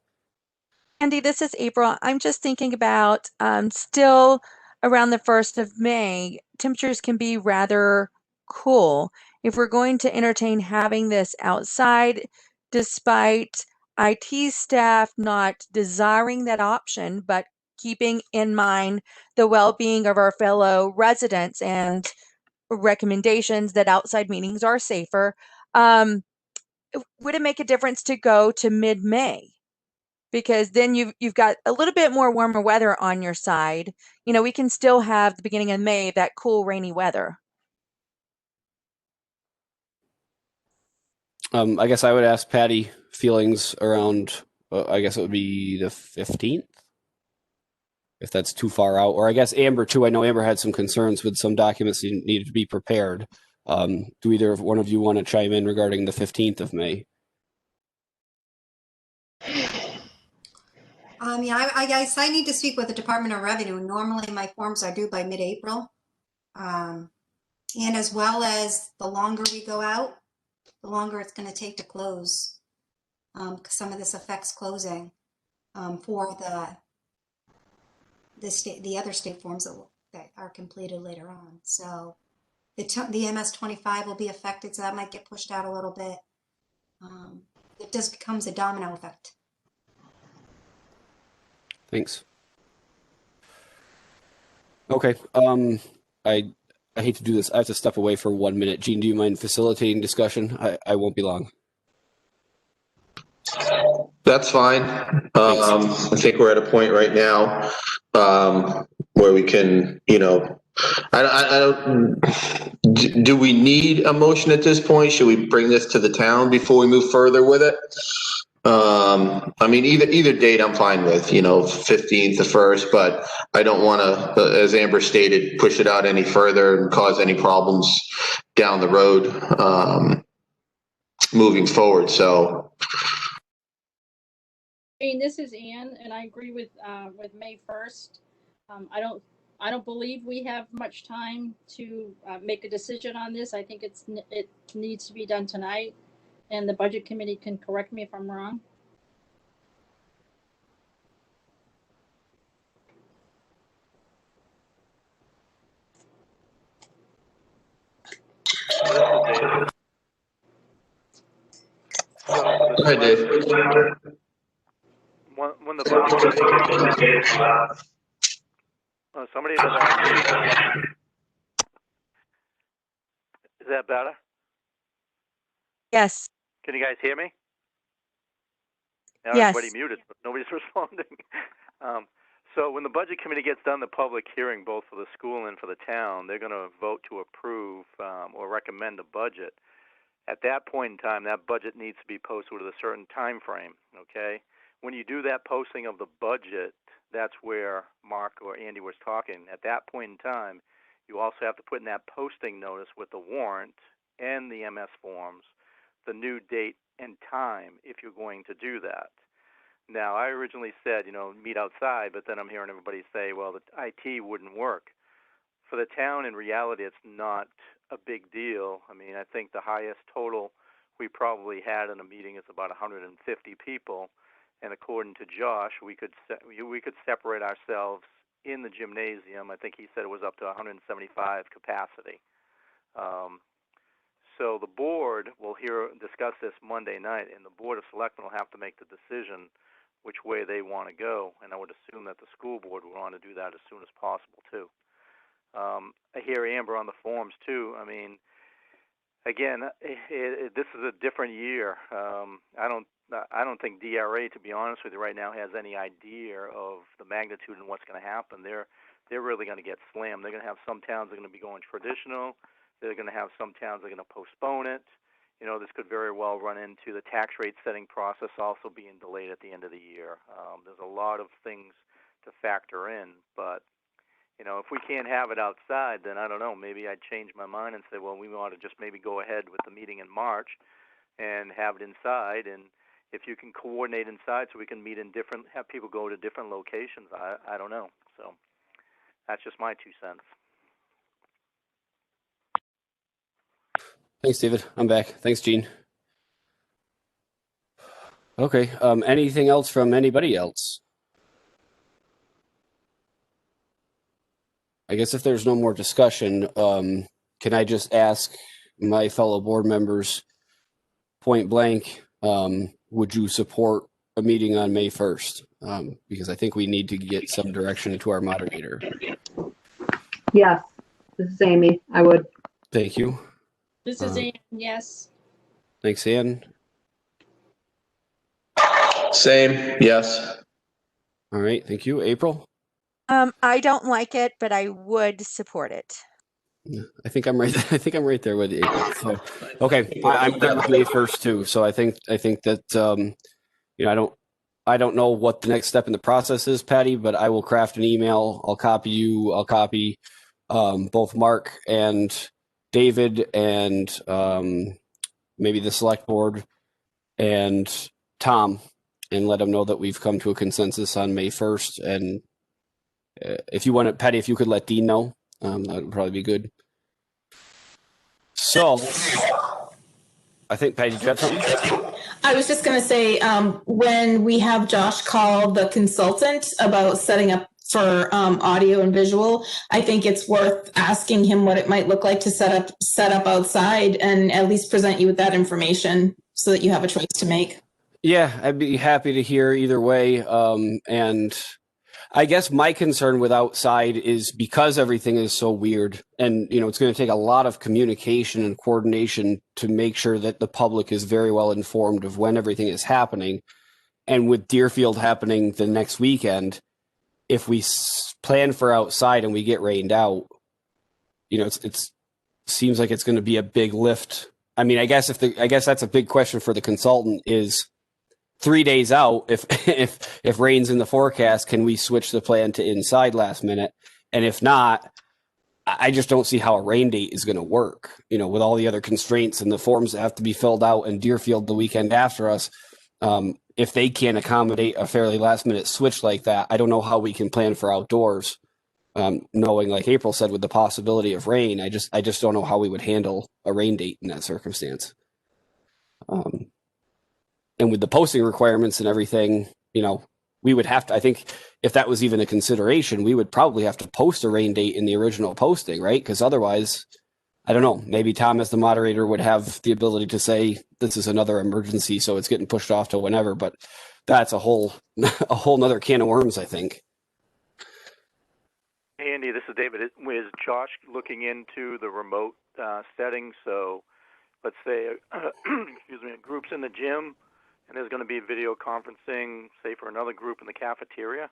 Andy, this is April. I'm just thinking about still around the 1st of May, temperatures can be rather cool. If we're going to entertain having this outside, despite IT staff not desiring that option, but keeping in mind the well-being of our fellow residents and recommendations that outside meetings are safer, would it make a difference to go to mid-May? Because then you've got a little bit more warmer weather on your side. We can still have the beginning of May, that cool, rainy weather.
I guess I would ask Patty feelings around, I guess it would be the 15th, if that's too far out. Or I guess Amber, too. I know Amber had some concerns with some documents that needed to be prepared. Do either one of you want to chime in regarding the 15th of May?
Yeah, I guess I need to speak with the Department of Revenue. Normally my forms are due by mid-April. And as well as the longer we go out, the longer it's going to take to close. Because some of this affects closing for the other state forms that are completed later on. So the MS-25 will be affected, so that might get pushed out a little bit. It just becomes a domino effect.
Thanks. Okay. I hate to do this. I have to step away for 1 minute. Gene, do you mind facilitating discussion? I won't be long.
That's fine. I think we're at a point right now where we can, I don't. Do we need a motion at this point? Should we bring this to the town before we move further with it? I mean, either date I'm fine with. 15th, the 1st, but I don't want to, as Amber stated, push it out any further and cause any problems down the road moving forward. So.
This is Ann, and I agree with May 1st. I don't believe we have much time to make a decision on this. I think it needs to be done tonight, and the budget committee can correct me if I'm wrong.
Go ahead, Dave.
When the budget committee gets done, somebody is that better?
Yes.
Can you guys hear me? Now
Yes.
everybody muted, but nobody's responding. So when the budget committee gets done the public hearing, both for the school and for the town, they're going to vote to approve or recommend a budget. At that point in time, that budget needs to be posted with a certain time frame, okay? When you do that posting of the budget, that's where Mark or Andy was talking. At that point in time, you also have to put in that posting notice with the warrant and the MS forms, the new date and time if you're going to do that. Now, I originally said, meet outside, but then I'm hearing everybody say, well, the IT wouldn't work. For the town, in reality, it's not a big deal. I mean, I think the highest total we probably had in a meeting is about 150 people, and according to Josh, we could separate ourselves in the gymnasium. I think he said it was up to 175 capacity. So the board will discuss this Monday night, and the Board of Selectmen will have to make the decision which way they want to go, and I would assume that the school board will want to do that as soon as possible too. I hear Amber on the forums too. I mean, again, this is a different year. I don't think DRA, to be honest with you, right now has any idea of the magnitude and what's going to happen. They're really going to get slammed. They're going to have some towns that are going to be going traditional. They're going to have some towns that are going to postpone it. You know, this could very well run into the tax rate setting process also being delayed at the end of the year. There's a lot of things to factor in, but you know, if we can't have it outside, then I don't know. Maybe I'd change my mind and say, well, we want to just maybe go ahead with the meeting in March and have it inside. And if you can coordinate inside, so we can meet in have people go to different locations. I don't know. So that's just my 2 cents.
Thanks, David. I'm back. Thanks, Gene. Okay. Anything else from anybody else? I guess if there's no more discussion, can I just ask my fellow board members point blank, would you support a meeting on May 1st? Because I think we need to get some direction to our moderator.
Yes, this is Amy. I would.
Thank you.
This is Ann, yes.
Thanks, Ann.
Same, yes.
All right, thank you. April?
I don't like it, but I would support it.
I think I'm right. I think I'm right there with you. So, okay, I'm good with May 1st too. So I think that you know, I don't know what the next step in the process is, Patty, but I will craft an email. I'll copy you. I'll copy both Mark and David and maybe the select board and Tom, and let them know that we've come to a consensus on May 1st. And if you want it, Patty, if you could let Dean know, that would probably be good. So, I think, Patty, did you have something?
I was just going to say, when we have Josh call the consultant about setting up for audio and visual, I think it's worth asking him what it might look like to set up outside and at least present you with that information so that you have a choice to make.
Yeah, I'd be happy to hear either way. And I guess my concern with outside is because everything is so weird, and you know, it's going to take a lot of communication and coordination to make sure that the public is very well informed of when everything is happening. And with Deerfield happening the next weekend, if we plan for outside and we get rained out, you know, it's seems like it's going to be a big lift. I mean, I guess that's a big question for the consultant is 3 days out, if rain's in the forecast, can we switch the plan to inside last minute? And if not, I just don't see how a rain date is going to work, you know, with all the other constraints and the forms that have to be filled out in Deerfield the weekend after us. If they can't accommodate a fairly last minute switch like that, I don't know how we can plan for outdoors, knowing, like April said, with the possibility of rain. I just don't know how we would handle a rain date in that circumstance. And with the posting requirements and everything, you know, we would have to, I think if that was even a consideration, we would probably have to post a rain date in the original posting, right? Because otherwise, I don't know, maybe Tom as the moderator would have the ability to say, this is another emergency, so it's getting pushed off to whenever, but that's a whole nother can of worms, I think.
Andy, this is David. Is Josh looking into the remote settings? So let's say, excuse me, groups in the gym, and there's going to be video conferencing, say, for another group in the cafeteria?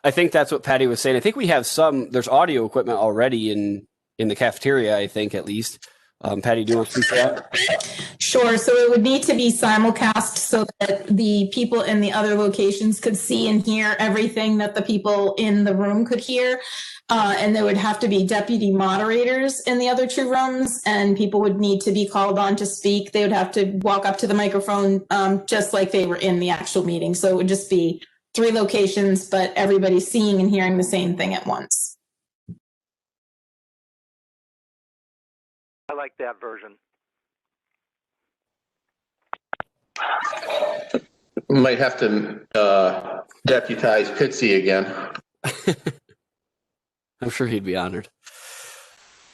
I think that's what Patty was saying. I think we have there's audio equipment already in the cafeteria, I think, at least. Patty, do you want to speak to that?
Sure. So it would need to be simulcast so that the people in the other locations could see and hear everything that the people in the room could hear. And there would have to be deputy moderators in the other two rooms, and people would need to be called on to speak. They would have to walk up to the microphone just like they were in the actual meeting. So it would just be 3 locations, but everybody's seeing and hearing the same thing at once.
I like that version.
Might have to deputize Pitsy again.
I'm sure he'd be honored.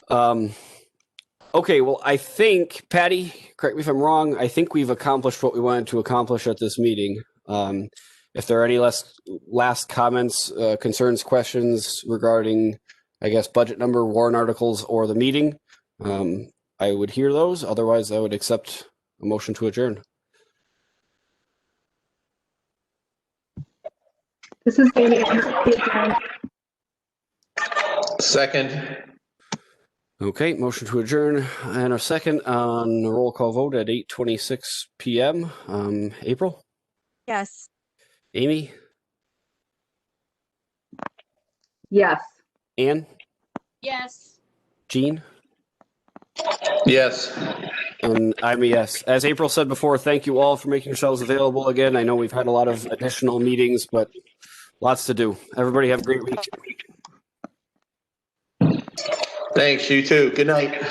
Okay, well, I think, Patty, correct me if I'm wrong, I think we've accomplished what we wanted to accomplish at this meeting. If there are any last comments, concerns, questions regarding, I guess, budget number, warrant articles, or the meeting, I would hear those. Otherwise, I would accept a motion to adjourn.
This is Amy.
Second.
Okay, motion to adjourn and a second on a roll call vote at 8:26 p.m. April,
Yes.
Amy,
Yes.
Ann,
Yes.
Jean,
Yes.
and I'm a yes. As April said before, thank you all for making yourselves available again. I know we've had a lot of additional meetings, but lots to do. Everybody have a great week.
Thanks, you too. Good night.